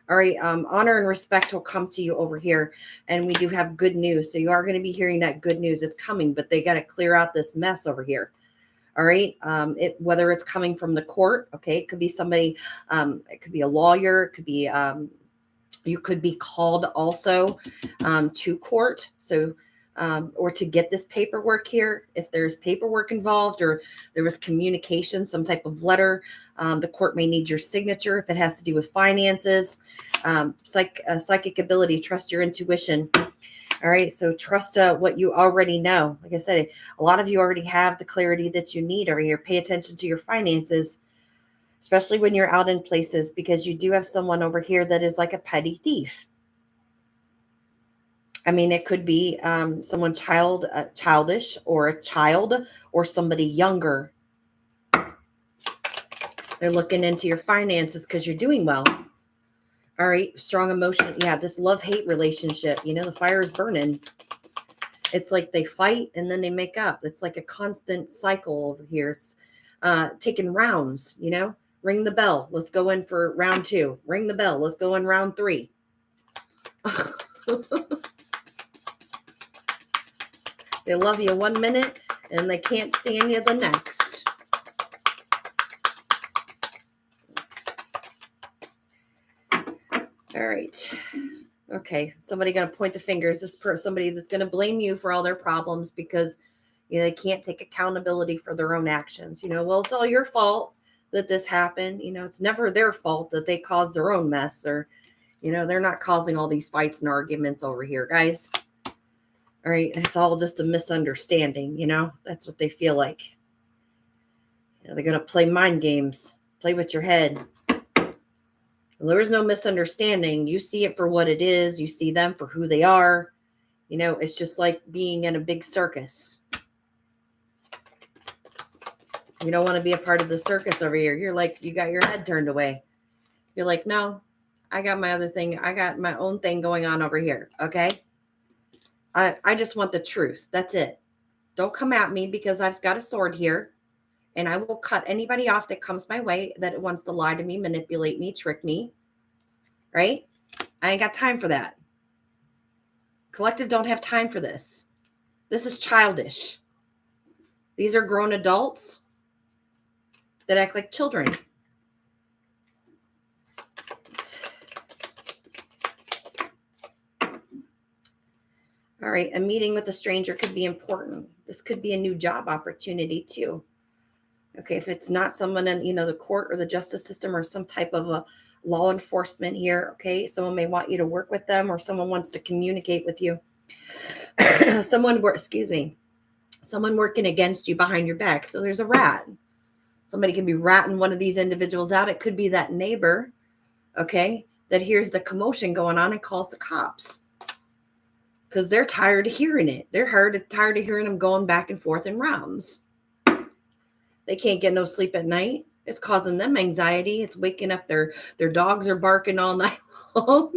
All right, honor and respect will come to you over here. And we do have good news. So you are going to be hearing that good news is coming, but they got to clear out this mess over here. All right, whether it's coming from the court, okay, it could be somebody, it could be a lawyer, it could be, you could be called also to court. So or to get this paperwork here. If there's paperwork involved or there was communication, some type of letter, the court may need your signature. If it has to do with finances, psychic ability, trust your intuition. All right, so trust what you already know. Like I said, a lot of you already have the clarity that you need over here. Pay attention to your finances, especially when you're out in places, because you do have someone over here that is like a petty thief. I mean, it could be someone childish, or a child, or somebody younger. They're looking into your finances because you're doing well. All right, strong emotion. Yeah, this love-hate relationship, the fire is burning. It's like they fight and then they make up. It's like a constant cycle over here. It's taking rounds, Ring the bell. Let's go in for round 2. Ring the bell. Let's go in round 3. They love you 1 minute and they can't stand you the next. All right. Okay. Somebody going to point the fingers. Somebody that's going to blame you for all their problems because they can't take accountability for their own actions. Well, it's all your fault that this happened. It's never their fault that they caused their own mess, or, they're not causing all these fights and arguments over here, guys. All right. It's all just a misunderstanding. That's what they feel like. They're going to play mind games, play with your head. There is no misunderstanding. You see it for what it is. You see them for who they are. It's just like being in a big circus. You don't want to be a part of the circus over here. You're like, you got your head turned away. You're like, no, I got my other thing. I got my own thing going on over here. Okay. I just want the truth. That's it. Don't come at me because I've got a sword here. And I will cut anybody off that comes my way that wants to lie to me, manipulate me, trick me. Right? I ain't got time for that. Collective don't have time for this. This is childish. These are grown adults that act like children. All right. A meeting with a stranger could be important. This could be a new job opportunity too. Okay, if it's not someone in, the court or the justice system or some type of a law enforcement here, okay, someone may want you to work with them, or someone wants to communicate with you. Someone working against you behind your back. So there's a rat. Somebody can be ratting one of these individuals out. It could be that neighbor, okay, that hears the commotion going on and calls the cops because they're tired of hearing it. They're tired of hearing them going back and forth in rounds. They can't get no sleep at night. It's causing them anxiety. It's waking up their dogs are barking all night long.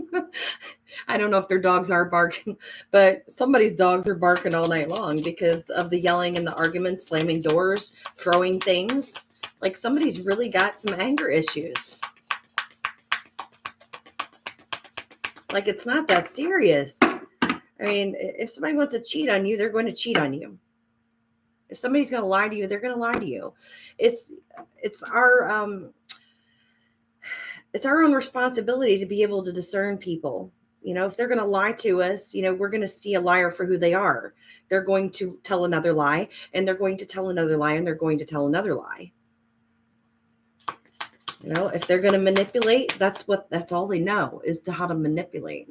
I don't know if their dogs are barking, but somebody's dogs are barking all night long because of the yelling and the arguments, slamming doors, throwing things. Like somebody's really got some anger issues. Like it's not that serious. I mean, if somebody wants to cheat on you, they're going to cheat on you. If somebody's going to lie to you, they're going to lie to you. It's our own responsibility to be able to discern people. If they're going to lie to us, we're going to see a liar for who they are. They're going to tell another lie, and they're going to tell another lie, and they're going to tell another lie. If they're going to manipulate, that's all they know is how to manipulate.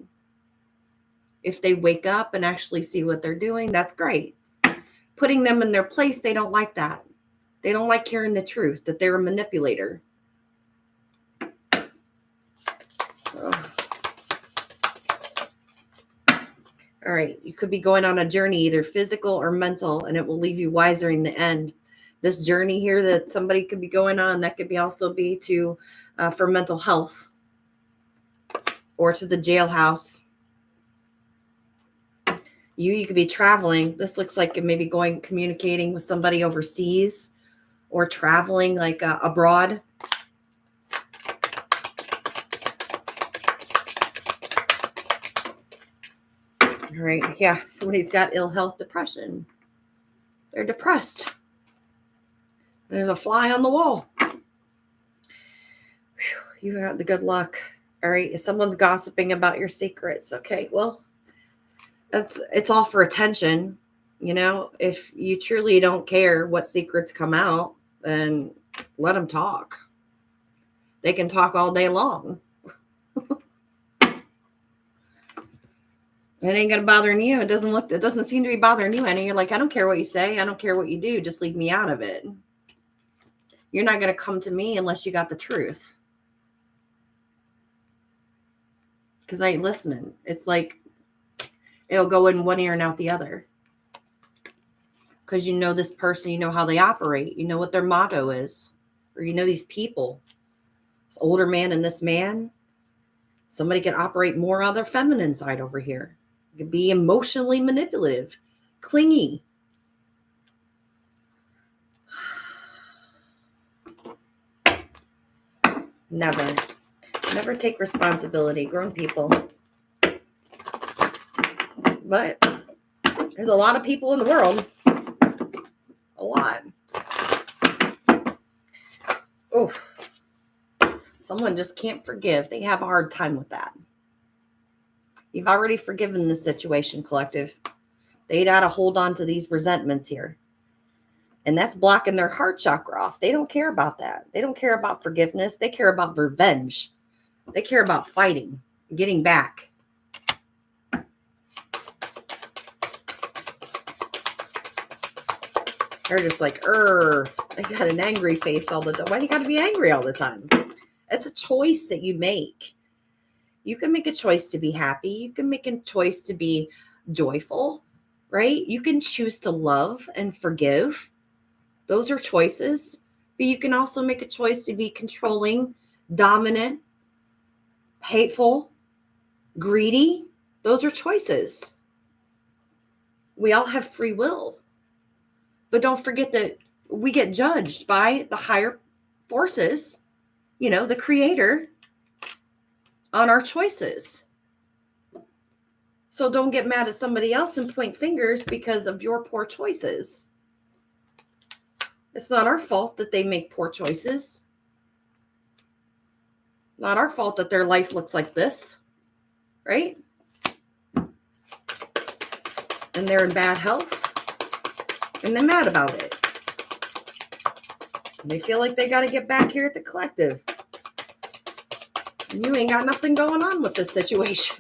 If they wake up and actually see what they're doing, that's great. Putting them in their place, they don't like that. They don't like hearing the truth, that they're a manipulator. Oh. All right. You could be going on a journey, either physical or mental, and it will leave you wiser in the end. This journey here that somebody could be going on, that could also be to for mental health or to the jailhouse. You could be traveling. This looks like maybe communicating with somebody overseas or traveling like abroad. All right. Yeah. Somebody's got ill health, depression. They're depressed. There's a fly on the wall. Whew, you got the good luck. All right. Someone's gossiping about your secrets. Okay. Well, It's all for attention. If you truly don't care what secrets come out, then let them talk. They can talk all day long. It ain't gonna bother you. It doesn't seem to be bothering you any. You're like, I don't care what you say. I don't care what you do. Just leave me out of it. You're not gonna come to me unless you got the truth. Because I ain't listening. It's like it'll go in one ear and out the other. Because you know this person, you know how they operate, you know what their motto is, or you know these people. This older man and this man, somebody can operate more on their feminine side over here. It could be emotionally manipulative, clingy. Never take responsibility, grown people. But there's a lot of people in the world. A lot. Oh, someone just can't forgive. They have a hard time with that. You've already forgiven the situation, collective. They got to hold on to these resentments here. And that's blocking their heart chakra off. They don't care about that. They don't care about forgiveness. They care about revenge. They care about fighting, getting back. They're just like, they got an angry face all the time. Why do you got to be angry all the time? It's a choice that you make. You can make a choice to be happy. You can make a choice to be joyful, right? You can choose to love and forgive. Those are choices. But you can also make a choice to be controlling, dominant, hateful, greedy. Those are choices. We all have free will. But don't forget that we get judged by the higher forces, the creator, on our choices. So don't get mad at somebody else and point fingers because of your poor choices. It's not our fault that they make poor choices. Not our fault that their life looks like this, right? And they're in bad health. And they're mad about it. And they feel like they got to get back here at the collective. And you ain't got nothing going on with this situation.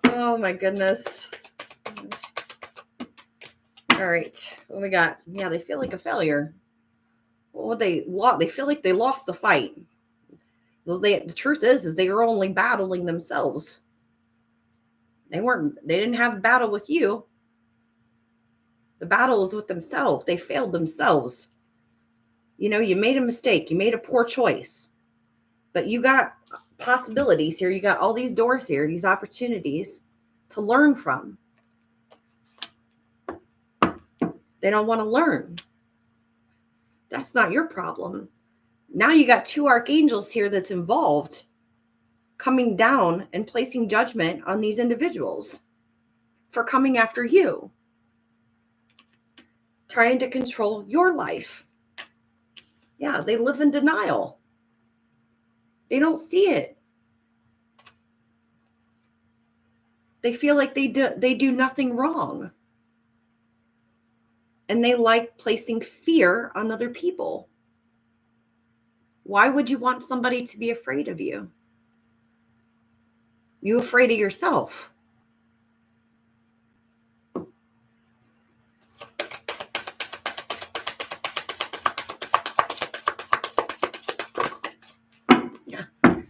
Oh my goodness. All right. What we got? Yeah, they feel like a failure. Well, they feel like they lost the fight. The truth is they were only battling themselves. They didn't have a battle with you. The battle was with themselves. They failed themselves. You made a mistake. You made a poor choice. But you got possibilities here. You got all these doors here, these opportunities to learn from. They don't want to learn. That's not your problem. Now you got two archangels here that's involved, coming down and placing judgment on these individuals for coming after you, trying to control your life. Yeah, they live in denial. They don't see it. They feel like they do nothing wrong. And they like placing fear on other people. Why would you want somebody to be afraid of you? You afraid of yourself. Yeah,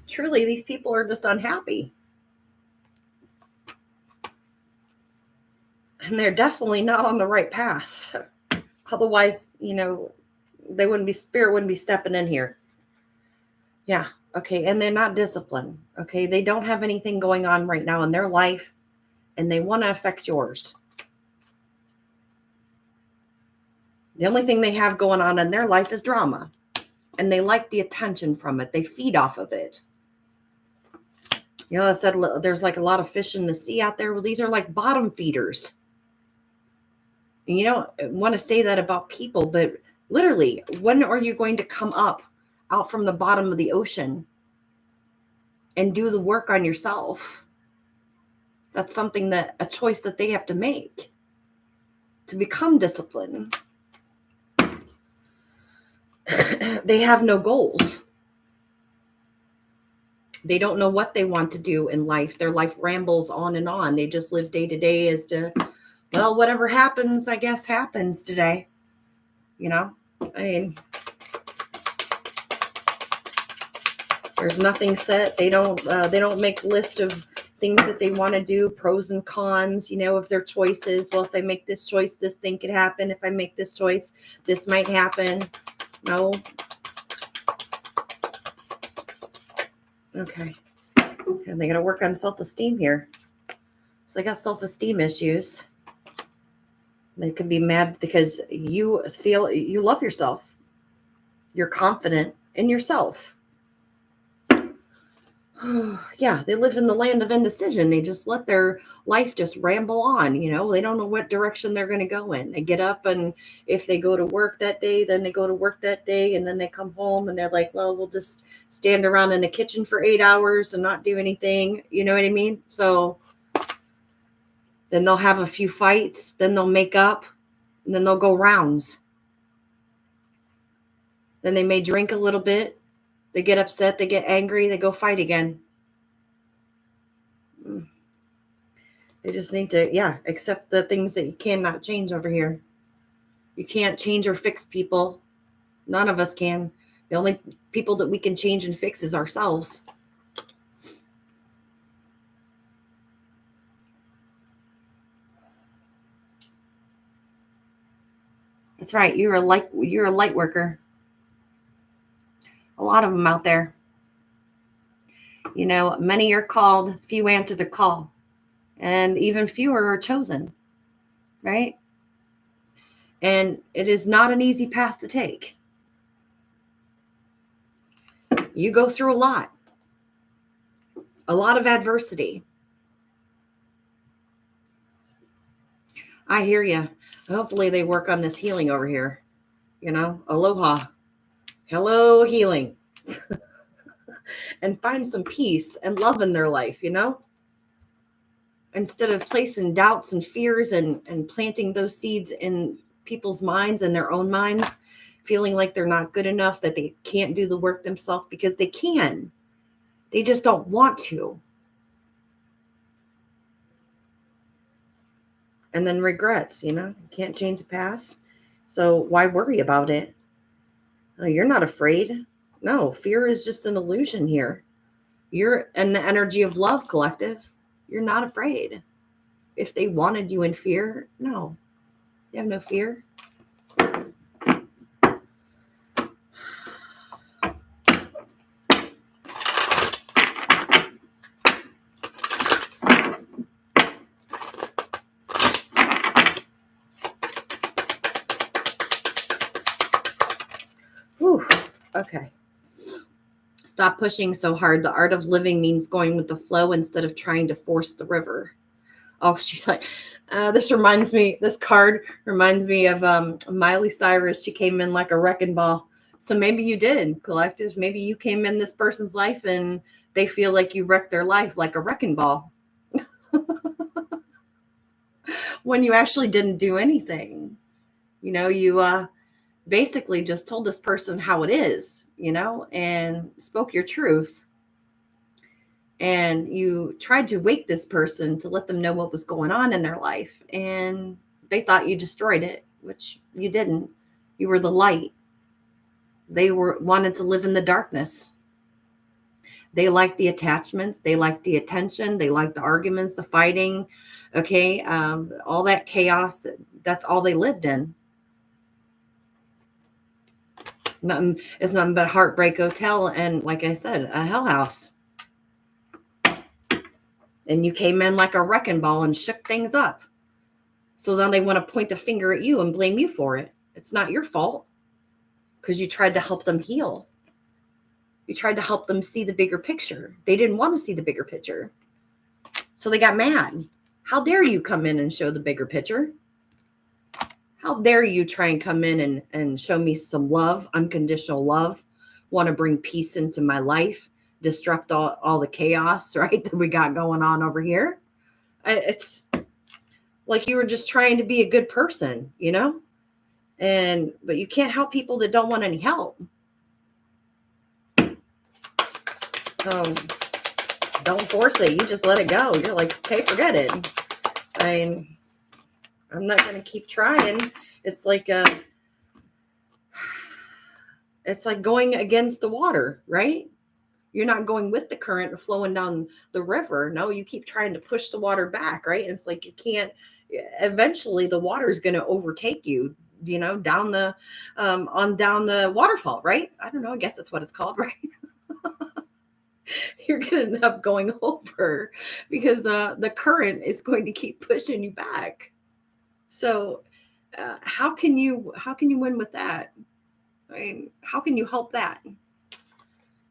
truly, these people are just unhappy. And they're definitely not on the right path. Otherwise, spirit wouldn't be stepping in here. Yeah. Okay. And they're not disciplined. Okay. They don't have anything going on right now in their life, and they want to affect yours. The only thing they have going on in their life is drama, and they like the attention from it. They feed off of it. I said there's like a lot of fish in the sea out there. Well, these are like bottom feeders. And you don't want to say that about people, but literally, when are you going to come up out from the bottom of the ocean and do the work on yourself? That's something a choice that they have to make to become disciplined. They have no goals. They don't know what they want to do in life. Their life rambles on and on. They just live day to day as to, well, whatever happens, I guess happens today. You know, I mean, there's nothing set. They don't make a list of things that they want to do, pros and cons, of their choices. Well, if I make this choice, this thing could happen. If I make this choice, this might happen. No. Okay. And they got to work on self-esteem here. So they got self-esteem issues. They could be mad because you feel you love yourself. You're confident in yourself. Yeah, they live in the land of indecision. They just let their life just ramble on. They don't know what direction they're going to go in. They get up, and if they go to work that day, then they go to work that day, and then they come home and they're like, well, we'll just stand around in the kitchen for 8 hours and not do anything. You know what I mean? So then they'll have a few fights, then they'll make up, and then they'll go rounds. Then they may drink a little bit. They get upset, they get angry, they go fight again. They just need to, accept the things that you cannot change over here. You can't change or fix people. None of us can. The only people that we can change and fix is ourselves. That's right. You're a light worker. A lot of them out there. Many are called, few answer the call, and even fewer are chosen, right? And it is not an easy path to take. You go through a lot of adversity. I hear you. Hopefully they work on this healing over here. Aloha. Hello, healing. And find some peace and love in their life, instead of placing doubts and fears and planting those seeds in people's minds and their own minds, feeling like they're not good enough, that they can't do the work themselves, because they can. They just don't want to. And then regrets, you can't change the past. So why worry about it? No, you're not afraid. No, fear is just an illusion here. You're in the energy of love, collective. You're not afraid. If they wanted you in fear, no. You have no fear. Whew. Okay. Stop pushing so hard. The art of living means going with the flow instead of trying to force the river. Oh, she's like, this card reminds me of Miley Cyrus. She came in like a wrecking ball. So maybe you did, collectors. Maybe you came in this person's life and they feel like you wrecked their life like a wrecking ball. When you actually didn't do anything. You basically just told this person how it is, and spoke your truth. And you tried to wake this person to let them know what was going on in their life. And they thought you destroyed it, which you didn't. You were the light. They wanted to live in the darkness. They liked the attachments. They liked the attention. They liked the arguments, the fighting. Okay. All that chaos. That's all they lived in. It's nothing but Heartbreak Hotel. And like I said, a hell house. And you came in like a wrecking ball and shook things up. So then they want to point the finger at you and blame you for it. It's not your fault, because you tried to help them heal. You tried to help them see the bigger picture. They didn't want to see the bigger picture. So they got mad. How dare you come in and show the bigger picture? How dare you try and come in and show me some love, unconditional love, want to bring peace into my life, disrupt all the chaos, right, that we got going on over here. It's like you were just trying to be a good person, you know? But you can't help people that don't want any help. Don't force it. You just let it go. You're like, okay, forget it. I'm not going to keep trying. It's like going against the water, right? You're not going with the current and flowing down the river. No, you keep trying to push the water back, right? And it's like you can't. Eventually, the water is going to overtake you. You know, down the waterfall, right? I don't know. I guess that's what it's called, right? You're going to end up going over because the current is going to keep pushing you back. So, how can you win with that? I mean, how can you help that?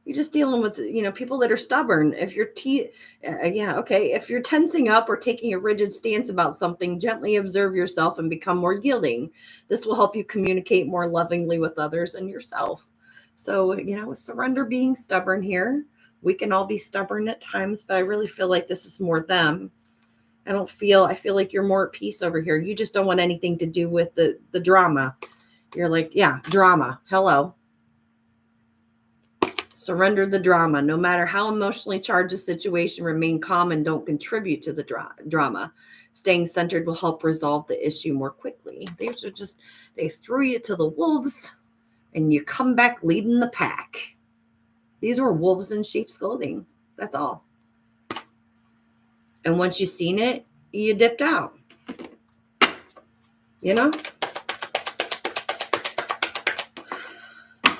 You're just dealing with, people that are stubborn. If you're if you're tensing up or taking a rigid stance about something, gently observe yourself and become more yielding. This will help you communicate more lovingly with others and yourself. So, surrender being stubborn here. We can all be stubborn at times, but I really feel like this is more them. I feel like you're more at peace over here. You just don't want anything to do with the drama. You're like, yeah, drama. Hello. Surrender the drama. No matter how emotionally charged a situation, remain calm and don't contribute to the drama. Staying centered will help resolve the issue more quickly. They threw you to the wolves and you come back leading the pack. These were wolves in sheep's clothing. That's all. And once you've seen it, you dipped out.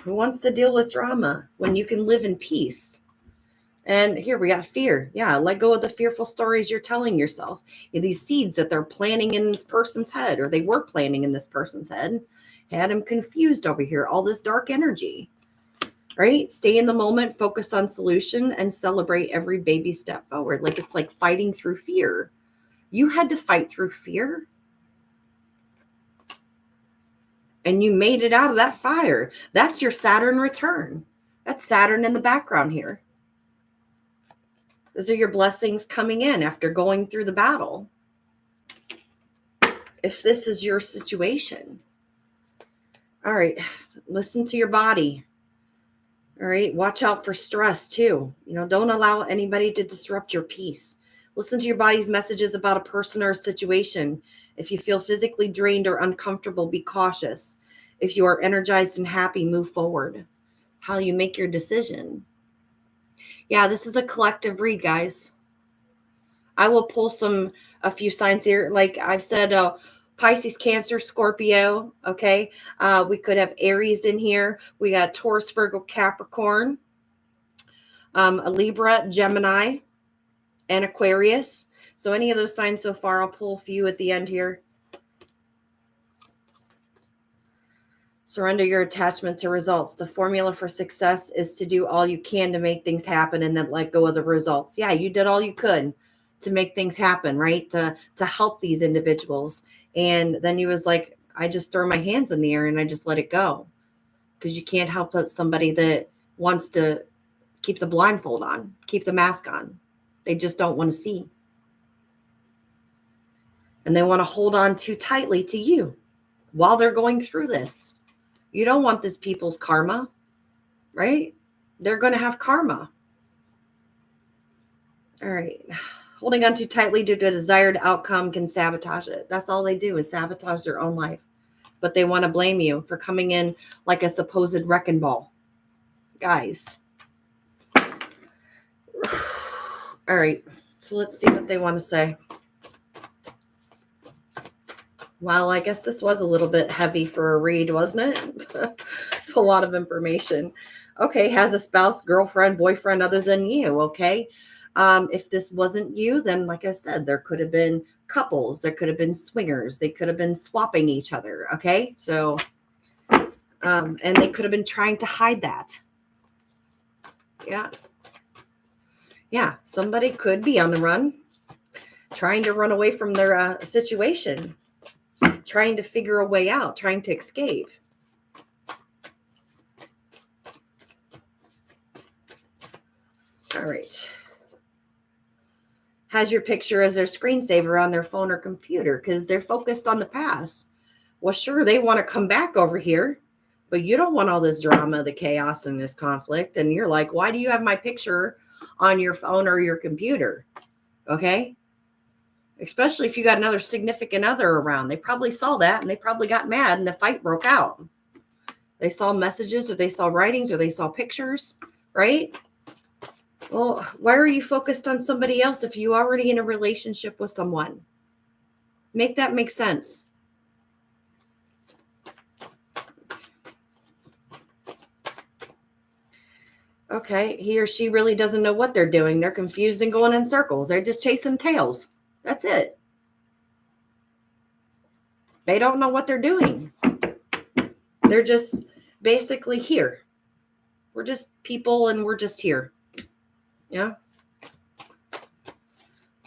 Who wants to deal with drama when you can live in peace? And here we got fear. Yeah, let go of the fearful stories you're telling yourself. These seeds that they're planting in this person's head, or they were planting in this person's head, had him confused over here. All this dark energy, right? Stay in the moment, focus on solution, and celebrate every baby step forward. Like it's like fighting through fear. You had to fight through fear. And you made it out of that fire. That's your Saturn return. That's Saturn in the background here. Those are your blessings coming in after going through the battle. If this is your situation. All right. Listen to your body. All right. Watch out for stress too. Don't allow anybody to disrupt your peace. Listen to your body's messages about a person or a situation. If you feel physically drained or uncomfortable, be cautious. If you are energized and happy, move forward. How you make your decision. Yeah, this is a collective read, guys. I will pull a few signs here. Like I've said, Pisces, Cancer, Scorpio. Okay. We could have Aries in here. We got Taurus, Virgo, Capricorn, a Libra, Gemini, and Aquarius. So any of those signs so far, I'll pull a few at the end here. Surrender your attachment to results. The formula for success is to do all you can to make things happen and then let go of the results. Yeah, you did all you could to make things happen, right? To help these individuals. And then he was like, I just throw my hands in the air and I just let it go. Because you can't help somebody that wants to keep the blindfold on, keep the mask on. They just don't want to see. And they want to hold on too tightly to you while they're going through this. You don't want this people's karma, right? They're going to have karma. All right. Holding on too tightly to the desired outcome can sabotage it. That's all they do is sabotage their own life. But they want to blame you for coming in like a supposed wrecking ball. Guys. All right. So let's see what they want to say. Well, I guess this was a little bit heavy for a read, wasn't it? It's a lot of information. Okay, has a spouse, girlfriend, boyfriend other than you, okay? If this wasn't you, then like I said, there could have been couples, there could have been swingers, they could have been swapping each other, okay? So, and they could have been trying to hide that. Yeah. Yeah, somebody could be on the run, trying to run away from their situation. Trying to figure a way out, trying to escape. All right. has your picture as their screensaver on their phone or computer because they're focused on the past. Well, sure, they want to come back over here, but you don't want all this drama, the chaos, and this conflict. And you're like, why do you have my picture on your phone or your computer? Okay. Especially if you got another significant other around. They probably saw that and they probably got mad and the fight broke out. They saw messages or they saw writings or they saw pictures, right? Well, why are you focused on somebody else if you already in a relationship with someone? Make that make sense. Okay, he or she really doesn't know what they're doing. They're confused and going in circles. They're just chasing tails. That's it. They don't know what they're doing. They're just basically here. We're just people and we're just here. Yeah.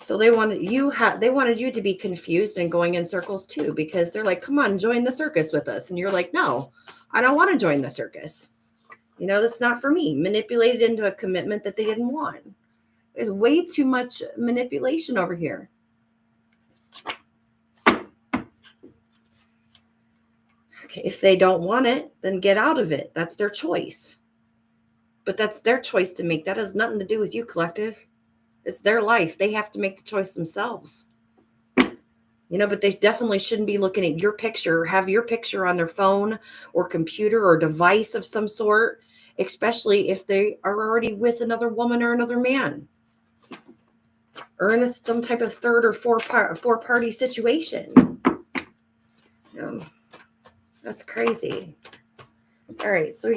So they wanted you to be confused and going in circles too, because they're like, come on, join the circus with us. And you're like, no, I don't want to join the circus. You know, that's not for me. Manipulated into a commitment that they didn't want. There's way too much manipulation over here. Okay, if they don't want it, then get out of it. That's their choice. But that's their choice to make. That has nothing to do with you, collective. It's their life. They have to make the choice themselves. You know, but they definitely shouldn't be looking at your picture, have your picture on their phone or computer or device of some sort, especially if they are already with another woman or another man, or in some type of third or four-party situation. That's crazy. All right, so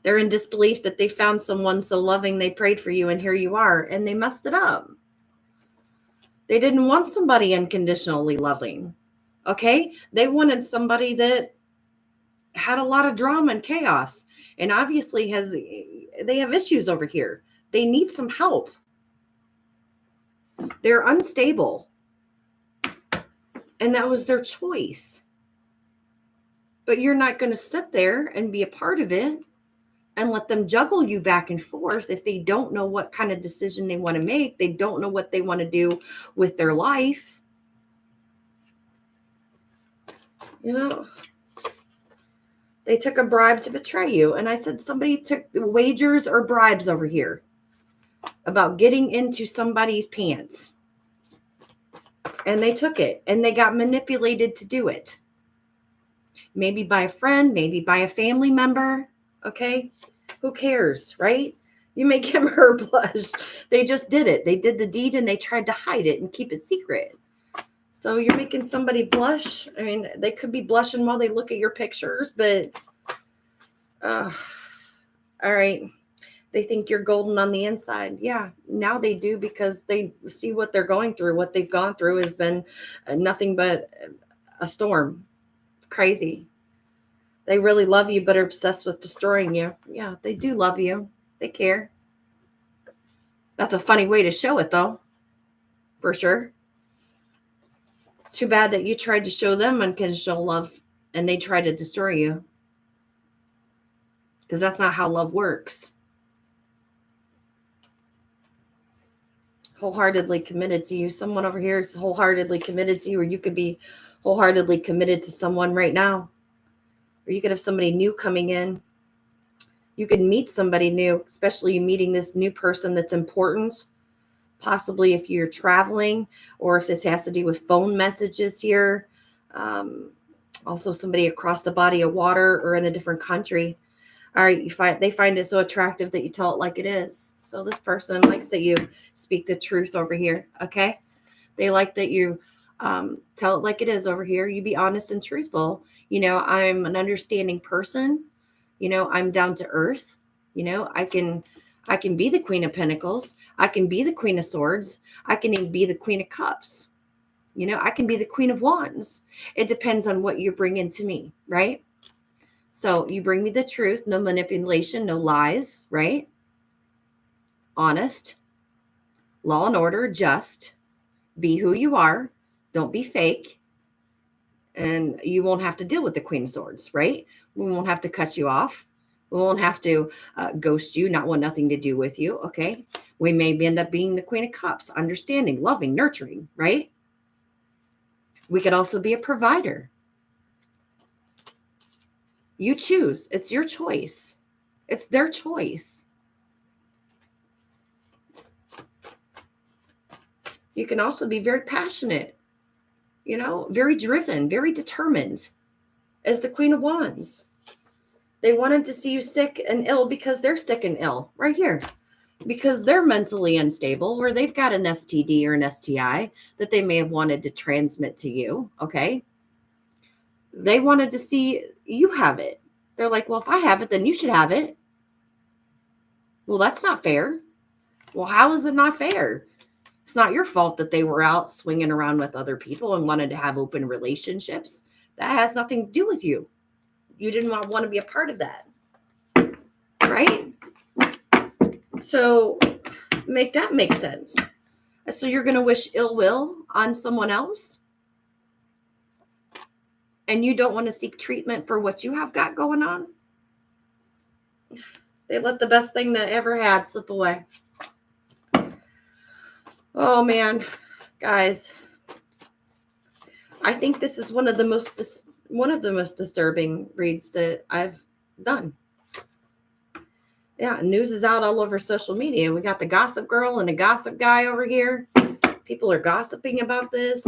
they're in disbelief that they found someone so loving, they prayed for you, and here you are, and they messed it up. They didn't want somebody unconditionally loving, okay? They wanted somebody that had a lot of drama and chaos, and obviously they have issues over here. They need some help. They're unstable, and that was their choice. But you're not going to sit there and be a part of it and let them juggle you back and forth if they don't know what kind of decision they want to make. They don't know what they want to do with their life. You know, they took a bribe to betray you. And I said, somebody took wagers or bribes over here about getting into somebody's pants. And they took it and they got manipulated to do it. Maybe by a friend, maybe by a family member. Okay. Who cares, right? You make him or her blush. They just did it. They did the deed and they tried to hide it and keep it secret. So you're making somebody blush. I mean, they could be blushing while they look at your pictures, but all right. They think you're golden on the inside. Yeah, now they do, because they see what they're going through. What they've gone through has been nothing but a storm. It's crazy. They really love you, but are obsessed with destroying you. Yeah, they do love you. They care. That's a funny way to show it, though. For sure. Too bad that you tried to show them unconditional love and they tried to destroy you. Because that's not how love works. Wholeheartedly committed to you. Someone over here is wholeheartedly committed to you, or you could be wholeheartedly committed to someone right now. Or you could have somebody new coming in. You could meet somebody new, especially meeting this new person that's important. Possibly if you're traveling, or if this has to do with phone messages here. Also somebody across the body of water or in a different country. All right, they find it so attractive that you tell it like it is. So this person likes that you speak the truth over here, okay? They like that you tell it like it is over here. You be honest and truthful. You know, I'm an understanding person. You know, I'm down to earth. You know, I can be the Queen of Pentacles. I can be the Queen of Swords. I can even be the Queen of Cups. You know, I can be the Queen of Wands. It depends on what you bring into me, right? So you bring me the truth, no manipulation, no lies, right? Honest, law and order, just. Be who you are. Don't be fake. And you won't have to deal with the Queen of Swords, right? We won't have to cut you off. We won't have to ghost you, not want nothing to do with you, okay? We may end up being the Queen of Cups, understanding, loving, nurturing, right? We could also be a provider. You choose. It's your choice. It's their choice. You can also be very passionate, very driven, very determined as the Queen of Wands. They wanted to see you sick and ill because they're sick and ill right here, because they're mentally unstable, or they've got an STD or an STI that they may have wanted to transmit to you. Okay. They wanted to see you have it. They're like, well, if I have it, then you should have it. Well, that's not fair. Well, how is it not fair? It's not your fault that they were out swinging around with other people and wanted to have open relationships. That has nothing to do with you. You didn't want to be a part of that. Right? So make that make sense. So you're going to wish ill will on someone else, and you don't want to seek treatment for what you have got going on? They let the best thing that ever had slip away. Oh man, guys, I think this is one of the most disturbing reads that I've done. Yeah, news is out all over social media. We got the gossip girl and the gossip guy over here. People are gossiping about this.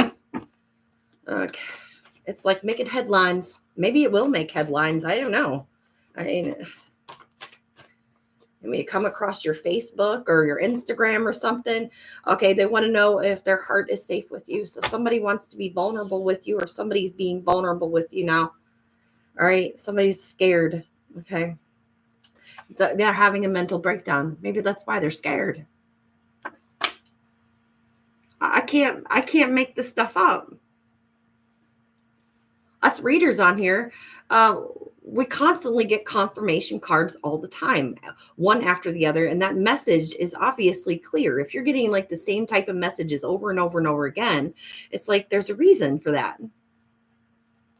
It's like making headlines. Maybe it will make headlines. I don't know. I mean, you come across your Facebook or your Instagram or something. Okay, they want to know if their heart is safe with you. So somebody wants to be vulnerable with you, or somebody's being vulnerable with you now. All right, somebody's scared. Okay, they're having a mental breakdown. Maybe that's why they're scared. I can't make this stuff up. Us readers on here, we constantly get confirmation cards all the time, one after the other. And that message is obviously clear. If you're getting like the same type of messages over and over and over again, it's like there's a reason for that.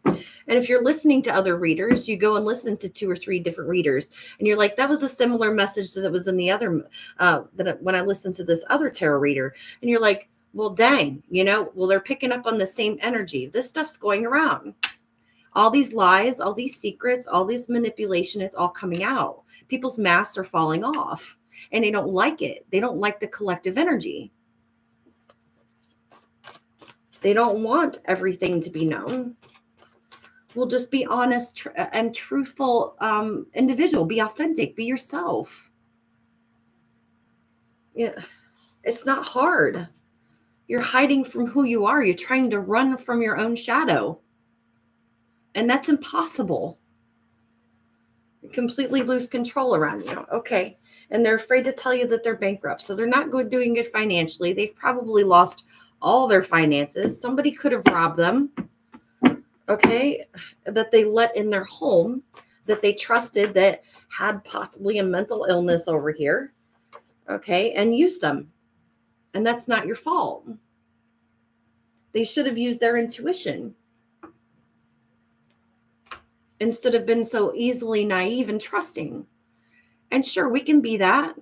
And if you're listening to other readers, you go and listen to 2 or 3 different readers, and you're like, that was a similar message that was in the other, when I listened to this other tarot reader, and you're like, well, dang, they're picking up on the same energy. This stuff's going around. All these lies, all these secrets, all this manipulation, it's all coming out. People's masks are falling off, and they don't like it. They don't like the collective energy. They don't want everything to be known. Well, just be honest and truthful individual. Be authentic. Be yourself. Yeah, it's not hard. You're hiding from who you are. You're trying to run from your own shadow. And that's impossible. You completely lose control around you. Okay. And they're afraid to tell you that they're bankrupt. So they're not doing good financially. They've probably lost all their finances. Somebody could have robbed them. Okay. That they let in their home, that they trusted, that had possibly a mental illness over here. Okay. And used them. And that's not your fault. They should have used their intuition instead of been so easily naive and trusting. And sure, we can be that.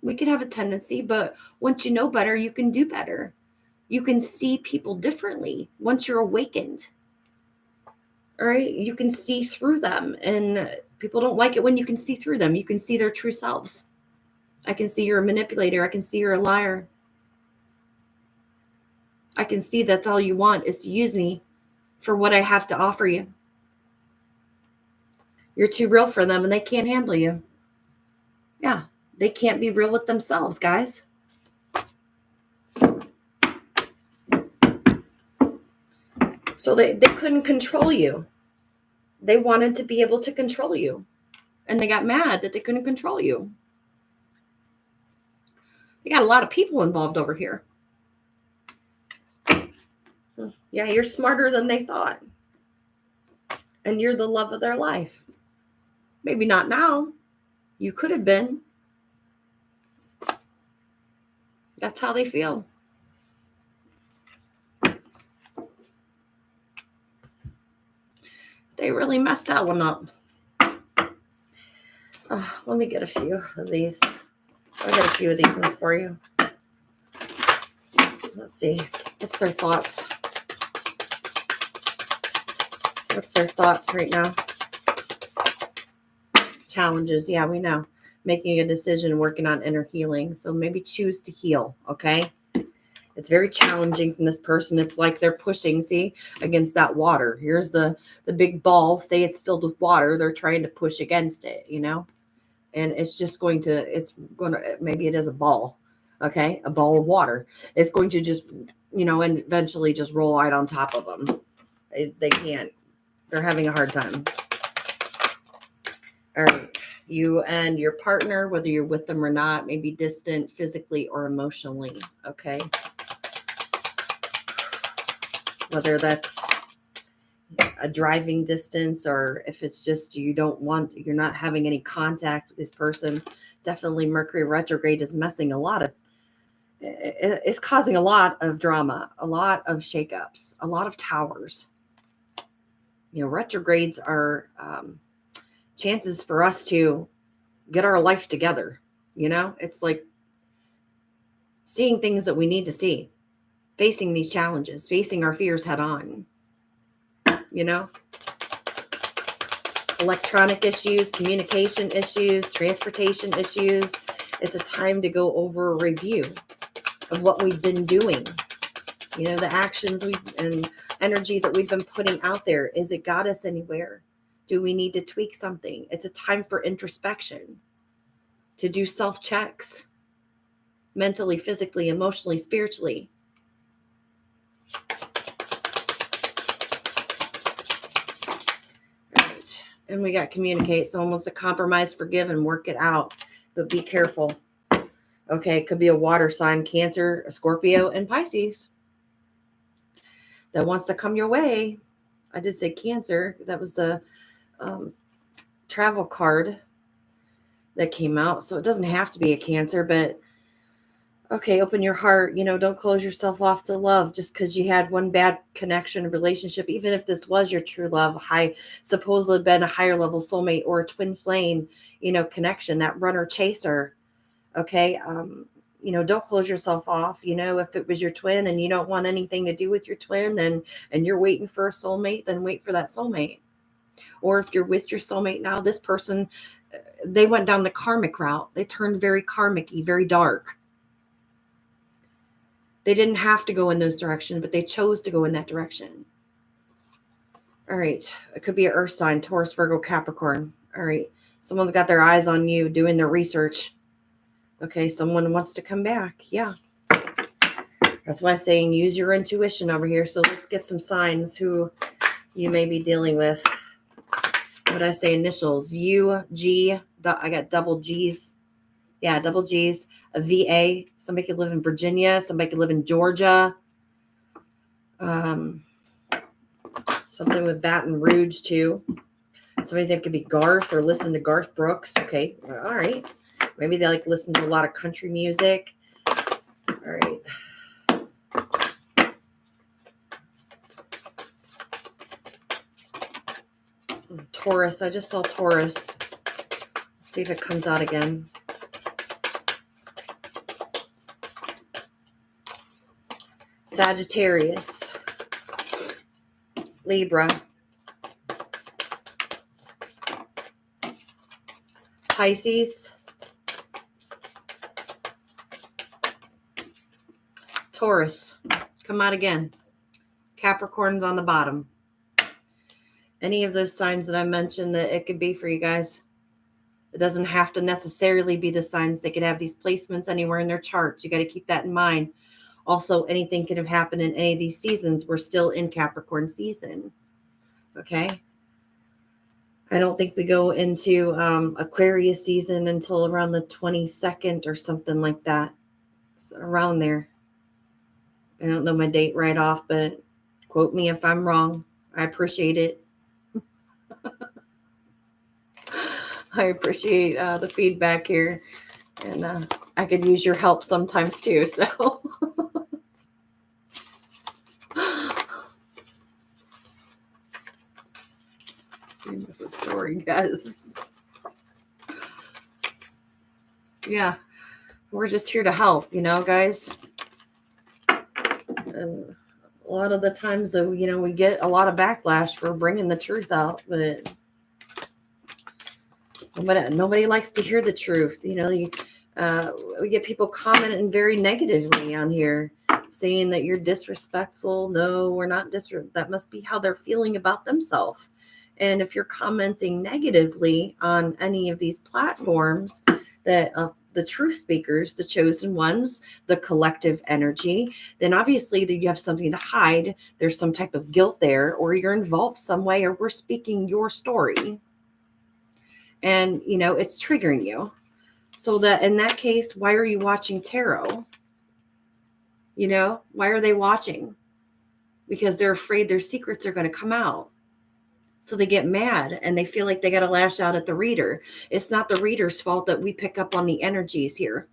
We can have a tendency, but once you know better, you can do better. You can see people differently once you're awakened. All right. You can see through them, and people don't like it when you can see through them. You can see their true selves. I can see you're a manipulator. I can see you're a liar. I can see that's all you want is to use me for what I have to offer you. You're too real for them, and they can't handle you. Yeah, they can't be real with themselves, guys. So they couldn't control you. They wanted to be able to control you. And they got mad that they couldn't control you. You got a lot of people involved over here. Yeah, you're smarter than they thought. And you're the love of their life. Maybe not now. You could have been. That's how they feel. They really messed that one up. Let me get a few of these. I got a few of these ones for you. Let's see. What's their thoughts? What's their thoughts right now? Challenges. Yeah, we know. Making a decision, working on inner healing. So maybe choose to heal, okay? It's very challenging from this person. It's like they're pushing, see, against that water. Here's the big ball. Say it's filled with water. They're trying to push against it, you know? And it's going to, maybe it is a ball, okay? A ball of water. It's going to just, and eventually just roll right on top of them. They can't. They're having a hard time. All right. You and your partner, whether you're with them or not, may be distant physically or emotionally, okay? Whether that's a driving distance or if it's just you're not having any contact with this person. Definitely Mercury retrograde is it's causing a lot of drama, a lot of shakeups, a lot of towers. Retrogrades are chances for us to get our life together. It's like seeing things that we need to see, facing these challenges, facing our fears head on. Electronic issues, communication issues, transportation issues. It's a time to go over a review of what we've been doing. The actions and energy that we've been putting out there. Is it got us anywhere? Do we need to tweak something? It's a time for introspection, to do self-checks, mentally, physically, emotionally, spiritually. And we got communicate. Someone wants to compromise, forgive, and work it out. But be careful. Okay, it could be a water sign, Cancer, a Scorpio, and Pisces. That wants to come your way. I did say Cancer. That was the travel card that came out. So it doesn't have to be a Cancer, but okay, open your heart. Don't close yourself off to love just because you had one bad connection, relationship. Even if this was your true love, supposedly been a higher level soulmate or a twin flame, connection, that runner chaser. Okay. Don't close yourself off. If it was your twin and you don't want anything to do with your twin, and you're waiting for a soulmate, then wait for that soulmate. Or if you're with your soulmate now, this person, they went down the karmic route. They turned very karmic-y, very dark. They didn't have to go in those directions, but they chose to go in that direction. All right. It could be an earth sign, Taurus, Virgo, Capricorn. All right. Someone's got their eyes on you, doing their research. Okay. Someone wants to come back. Yeah. That's why I'm saying use your intuition over here. So let's get some signs who you may be dealing with. What did I say? Initials. U, G. I got double G's. Yeah, double G's. A VA. Somebody could live in Virginia. Somebody could live in Georgia. Something with Baton Rouge too. Somebody's name could be Garth or listen to Garth Brooks. Okay, all right. Maybe they like listen to a lot of country music. All right. Taurus. I just saw Taurus. Let's see if it comes out again. Sagittarius. Libra. Pisces. Taurus. Come out again. Capricorn's on the bottom. Any of those signs that I mentioned that it could be for you guys. It doesn't have to necessarily be the signs. They could have these placements anywhere in their charts. You got to keep that in mind. Also, anything could have happened in any of these seasons. We're still in Capricorn season. Okay. I don't think we go into Aquarius season until around the 22nd or something like that. It's around there. I don't know my date right off, but quote me if I'm wrong. I appreciate it. I appreciate the feedback here. And I could use your help sometimes too. So the story, guys. Yeah. We're just here to help, guys. And a lot of the times, though, we get a lot of backlash for bringing the truth out, but nobody likes to hear the truth. We get people commenting very negatively on here, saying that you're disrespectful. No, we're not that must be how they're feeling about themselves. And if you're commenting negatively on any of these platforms, that the truth speakers, the chosen ones, the collective energy, then obviously that you have something to hide. There's some type of guilt there, or you're involved some way, or we're speaking your story. And, it's triggering you. So that in that case, why are you watching tarot? Why are they watching? Because they're afraid their secrets are going to come out. So they get mad and they feel like they got to lash out at the reader. It's not the reader's fault that we pick up on the energies here,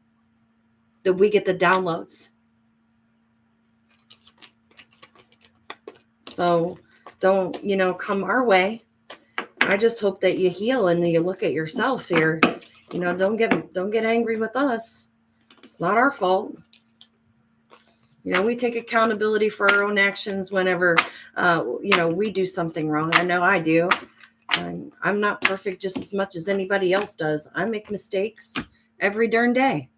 that we get the downloads. So don't, come our way. I just hope that you heal and you look at yourself here. Don't get angry with us. It's not our fault. We take accountability for our own actions whenever, we do something wrong. I know I do. I'm not perfect just as much as anybody else does. I make mistakes every darn day.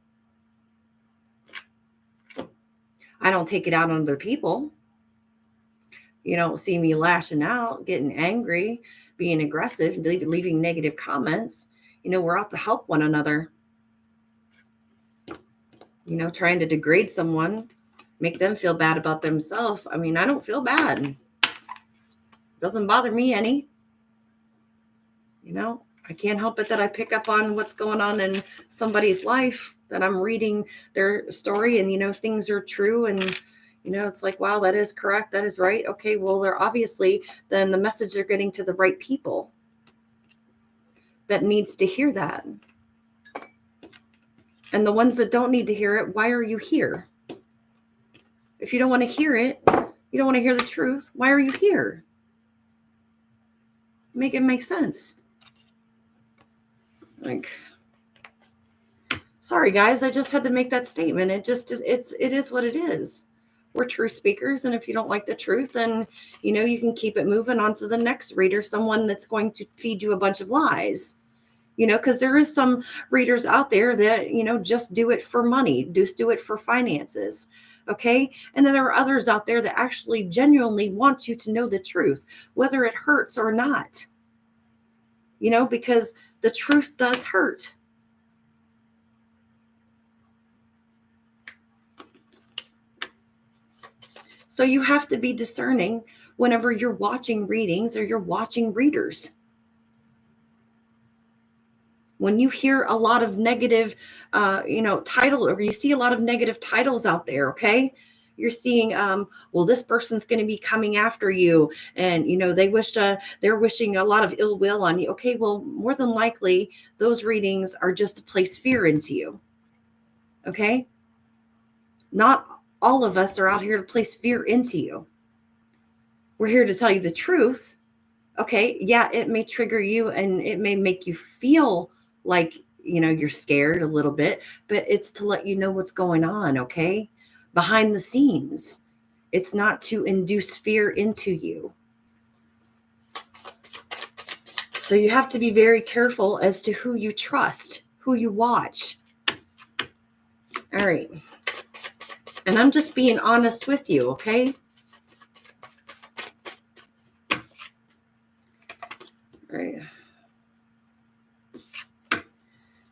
I don't take it out on other people. You don't see me lashing out, getting angry, being aggressive, leaving negative comments. We're out to help one another. Trying to degrade someone, make them feel bad about themselves. I don't feel bad. Doesn't bother me any. I can't help it that I pick up on what's going on in somebody's life, that I'm reading their story and, things are true. And, it's like, wow, that is correct. That is right. Okay, well, they're obviously, then the message they're getting to the right people that needs to hear that. And the ones that don't need to hear it, why are you here? If you don't want to hear it, you don't want to hear the truth, why are you here? Make it make sense. Sorry guys, I just had to make that statement. It is what it is. We're truth speakers, and if you don't like the truth, then you can keep it moving on to the next reader, someone that's going to feed you a bunch of lies. Because there is some readers out there that, just do it for money, just do it for finances. Okay. And then there are others out there that actually genuinely want you to know the truth, whether it hurts or not, because the truth does hurt. So you have to be discerning whenever you're watching readings or you're watching readers. When you hear a lot of negative, title, or you see a lot of negative titles out there, okay? You're seeing, well, this person's going to be coming after you, and they're wishing a lot of ill will on you. Okay, well, more than likely, those readings are just to place fear into you. Okay, not all of us are out here to place fear into you. We're here to tell you the truth. Okay, yeah, it may trigger you and it may make you feel like, you're scared a little bit, but it's to let you know what's going on, okay? Behind the scenes. It's not to induce fear into you. So you have to be very careful as to who you trust, who you watch. All right. And I'm just being honest with you, okay? All right.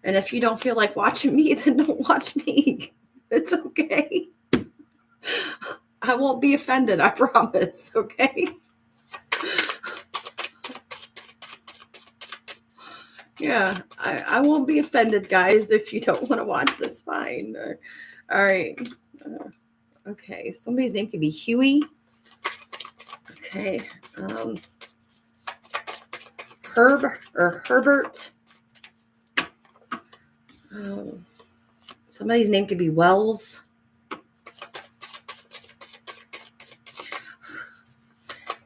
And if you don't feel like watching me, then don't watch me. It's okay. I won't be offended, I promise, okay? Yeah, I won't be offended, guys. If you don't want to watch, that's fine. All right. Okay, somebody's name could be Huey. Okay. Herb or Herbert. Somebody's name could be Wells.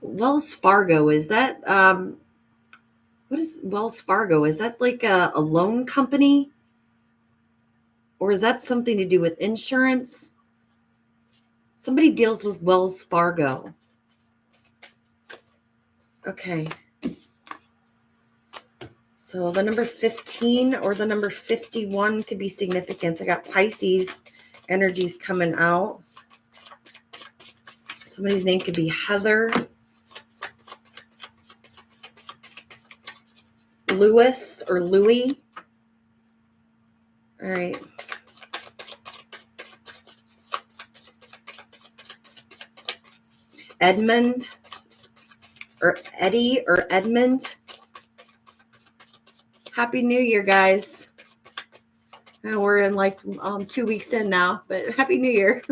Wells Fargo, is that what is Wells Fargo? Is that like a loan company? Or is that something to do with insurance? Somebody deals with Wells Fargo. Okay. So the number 15 or the number 51 could be significance. I got Pisces energies coming out. Somebody's name could be Heather, Lewis, or Louis. All right. Edmund, or Eddie, or Edmund. Happy New Year, guys. We're in like 2 weeks in now, but Happy New Year.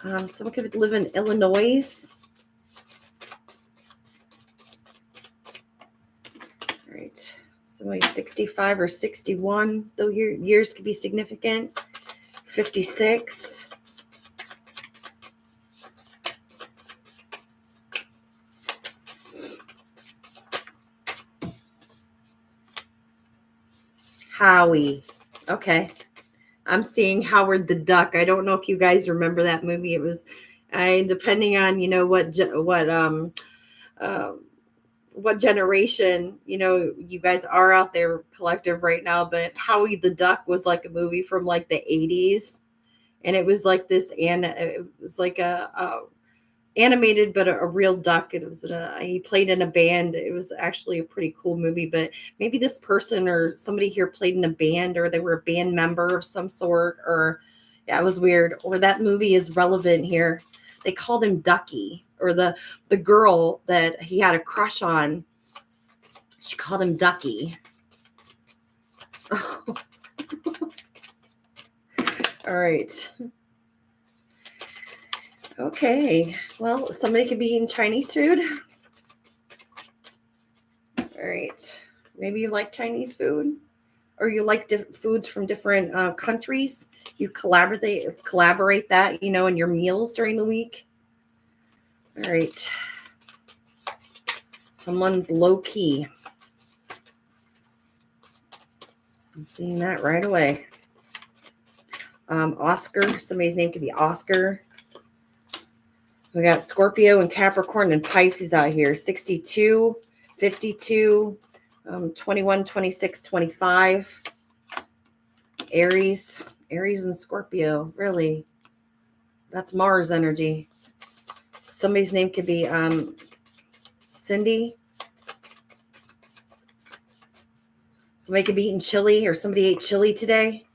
Someone could live in Illinois. All right. Somebody 65 or 61, though your years could be significant. 56. Howie. Okay. I'm seeing Howard the Duck. I don't know if you guys remember that movie. It was, depending on, what generation, you guys are out there collective right now, but Howie the Duck was like a movie from like the 80s. And it was like this, and it was like a animated, but a real duck. It was he played in a band. It was actually a pretty cool movie, but maybe this person or somebody here played in a band, or they were a band member of some sort, or yeah, it was weird. Or that movie is relevant here. They called him Ducky, or the girl that he had a crush on, she called him Ducky. Oh. All right. Okay, well, somebody could be eating Chinese food. All right, maybe you like Chinese food, or you like foods from different countries. You collaborate that, in your meals during the week. All right, someone's low key. I'm seeing that right away. Oscar, somebody's name could be Oscar. We got Scorpio and Capricorn and Pisces out here. 62, 52, 21, 26, 25. Aries and Scorpio. Really? That's Mars energy. Somebody's name could be Cindy. Somebody could be eating chili, or somebody ate chili today.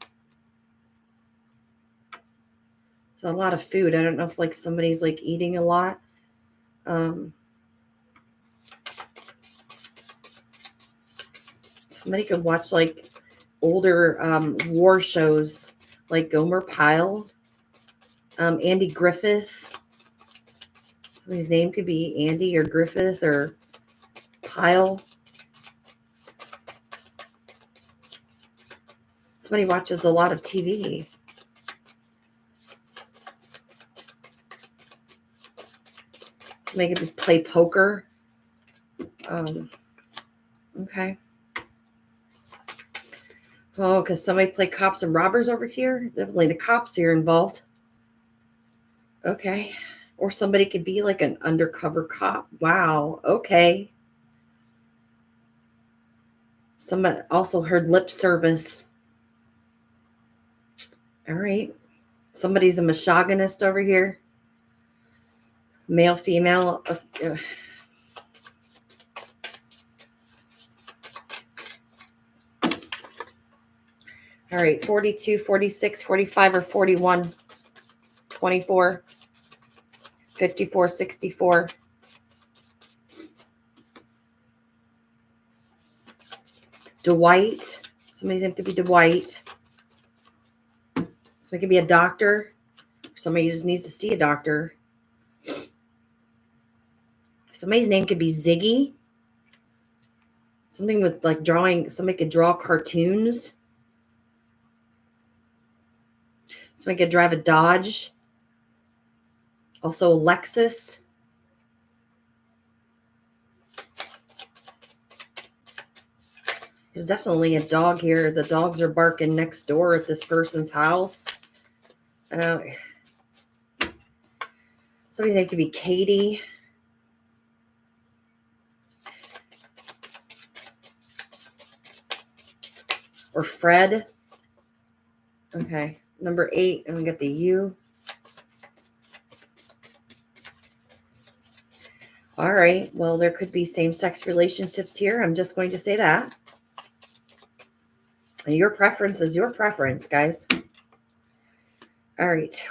So a lot of food. I don't know if like somebody's like eating a lot. Somebody could watch like older war shows like Gomer Pyle, Andy Griffith. Somebody's name could be Andy or Griffith or Pyle. Somebody watches a lot of TV. Somebody could play poker. Okay. Oh, because somebody play cops and robbers over here. Definitely the cops here involved. Okay. Or somebody could be like an undercover cop. Wow. Okay. Somebody also heard lip service. All right. Somebody's a misogynist over here. Male, female. All right. 42, 46, 45, or 41. 24. 54, 64. Dwight. Somebody's name could be Dwight. Somebody could be a doctor. Somebody just needs to see a doctor. Somebody's name could be Ziggy. Something with like drawing. Somebody could draw cartoons. Somebody could drive a Dodge. Also a Lexus. There's definitely a dog here. The dogs are barking next door at this person's house. Somebody's name could be Katie. Or Fred. Okay. Number 8. And we got the U. All right. Well, there could be same-sex relationships here. I'm just going to say that. Your preference is your preference, guys. All right.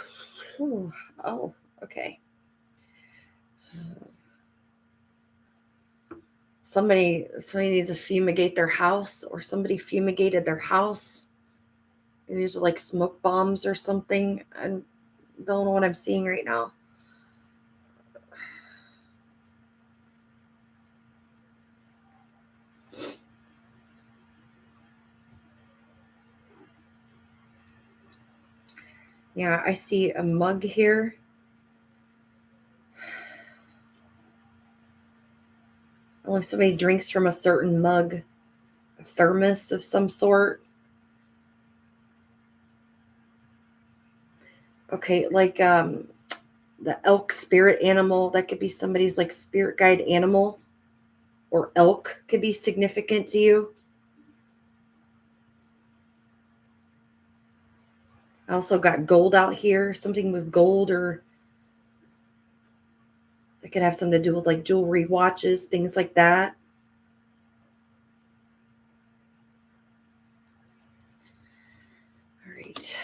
Whew. Oh, okay. Somebody needs to fumigate their house, or somebody fumigated their house. These are like smoke bombs or something. I don't know what I'm seeing right now. Yeah, I see a mug here. Well, if somebody drinks from a certain mug, a thermos of some sort. Okay, like the elk spirit animal, that could be somebody's like spirit guide animal, or elk could be significant to you. I also got gold out here, something with gold, or it could have something to do with like jewelry, watches, things like that. All right.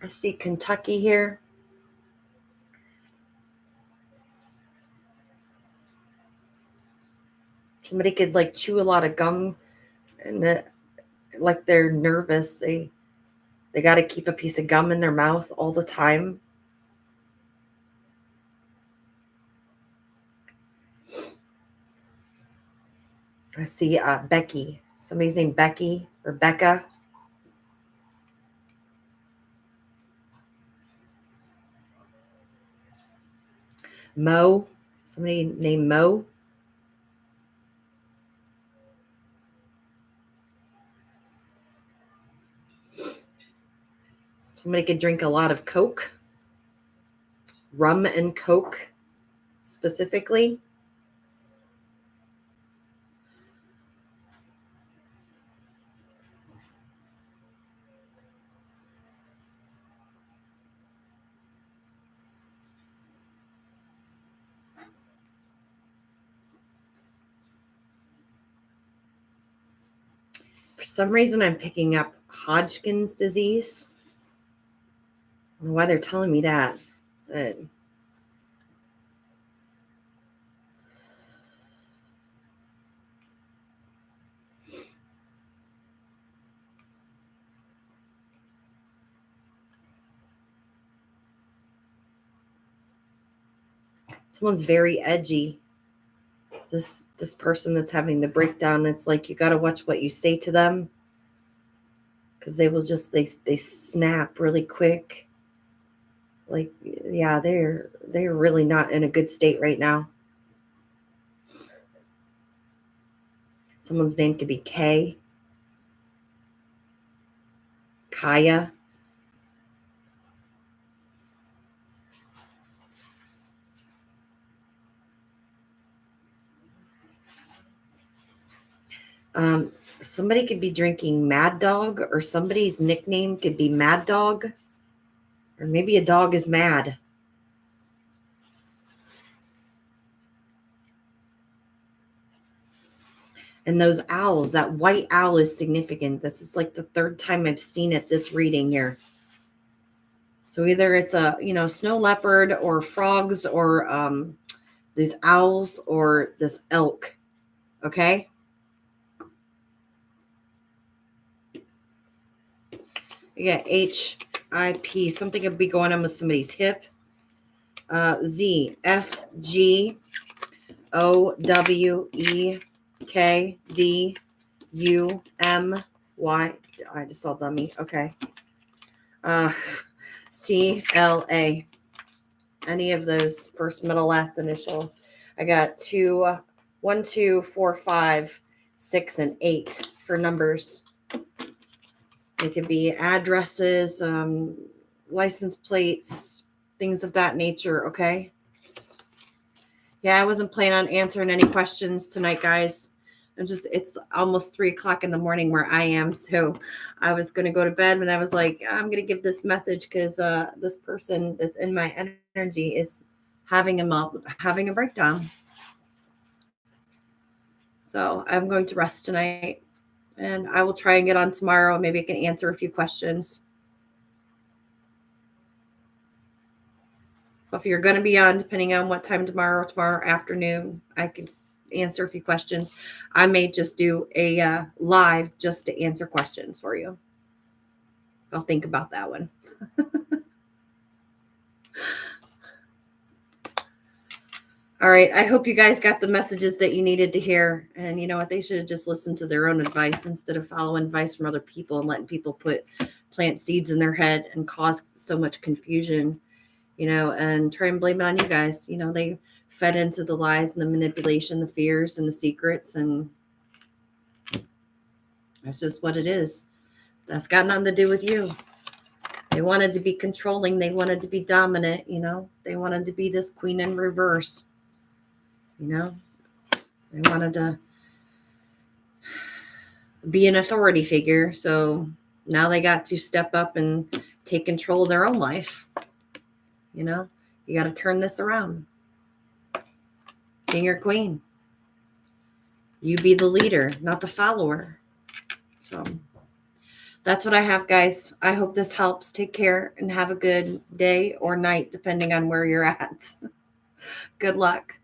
I see Kentucky here. Somebody could like chew a lot of gum, and like they're nervous. They got to keep a piece of gum in their mouth all the time. I see Becky. Somebody's named Becky or Becca. Mo. Somebody named Mo. Somebody could drink a lot of Coke. Rum and Coke specifically. For some reason, I'm picking up Hodgkin's disease. I don't know why they're telling me that. But someone's very edgy. This person that's having the breakdown, it's like you got to watch what you say to them, because they will just they snap really quick. Like, yeah, they're really not in a good state right now. Someone's name could be Kay, Kaya. Somebody could be drinking Mad Dog, or somebody's nickname could be Mad Dog, or maybe a dog is mad. And those owls, that white owl is significant. This is like the 3rd time I've seen it this reading here. So either it's a, snow leopard or frogs or these owls or this elk. Okay. You got HIP. Something could be going on with somebody's hip. Z, F, G, O, W, E, K, D, U, M, Y. I just saw dummy. Okay. CLA. Any of those, first, middle, last initial. I got 1, 2, 4, 5, 6, and 8 for numbers. It could be addresses, license plates, things of that nature. Okay. Yeah, I wasn't planning on answering any questions tonight, guys. It's almost 3:00 in the morning where I am. So I was going to go to bed, and I was like, I'm going to give this message because this person that's in my energy is having a breakdown. So I'm going to rest tonight, and I will try and get on tomorrow. Maybe I can answer a few questions. So if you're going to be on, depending on what time tomorrow afternoon, I could answer a few questions. I may just do a live just to answer questions for you. I'll think about that one. All right. I hope you guys got the messages that you needed to hear. And you know what? They should have just listened to their own advice instead of following advice from other people and letting people plant seeds in their head and cause so much confusion, and try and blame it on you guys. They fed into the lies and the manipulation, the fears and the secrets. And that's just what it is. That's got nothing to do with you. They wanted to be controlling. They wanted to be dominant. They wanted to be this queen in reverse. They wanted to be an authority figure. So now they got to step up and take control of their own life. You got to turn this around. King or queen. You be the leader, not the follower. So that's what I have, guys. I hope this helps. Take care and have a good day or night, depending on where you're at. Good luck.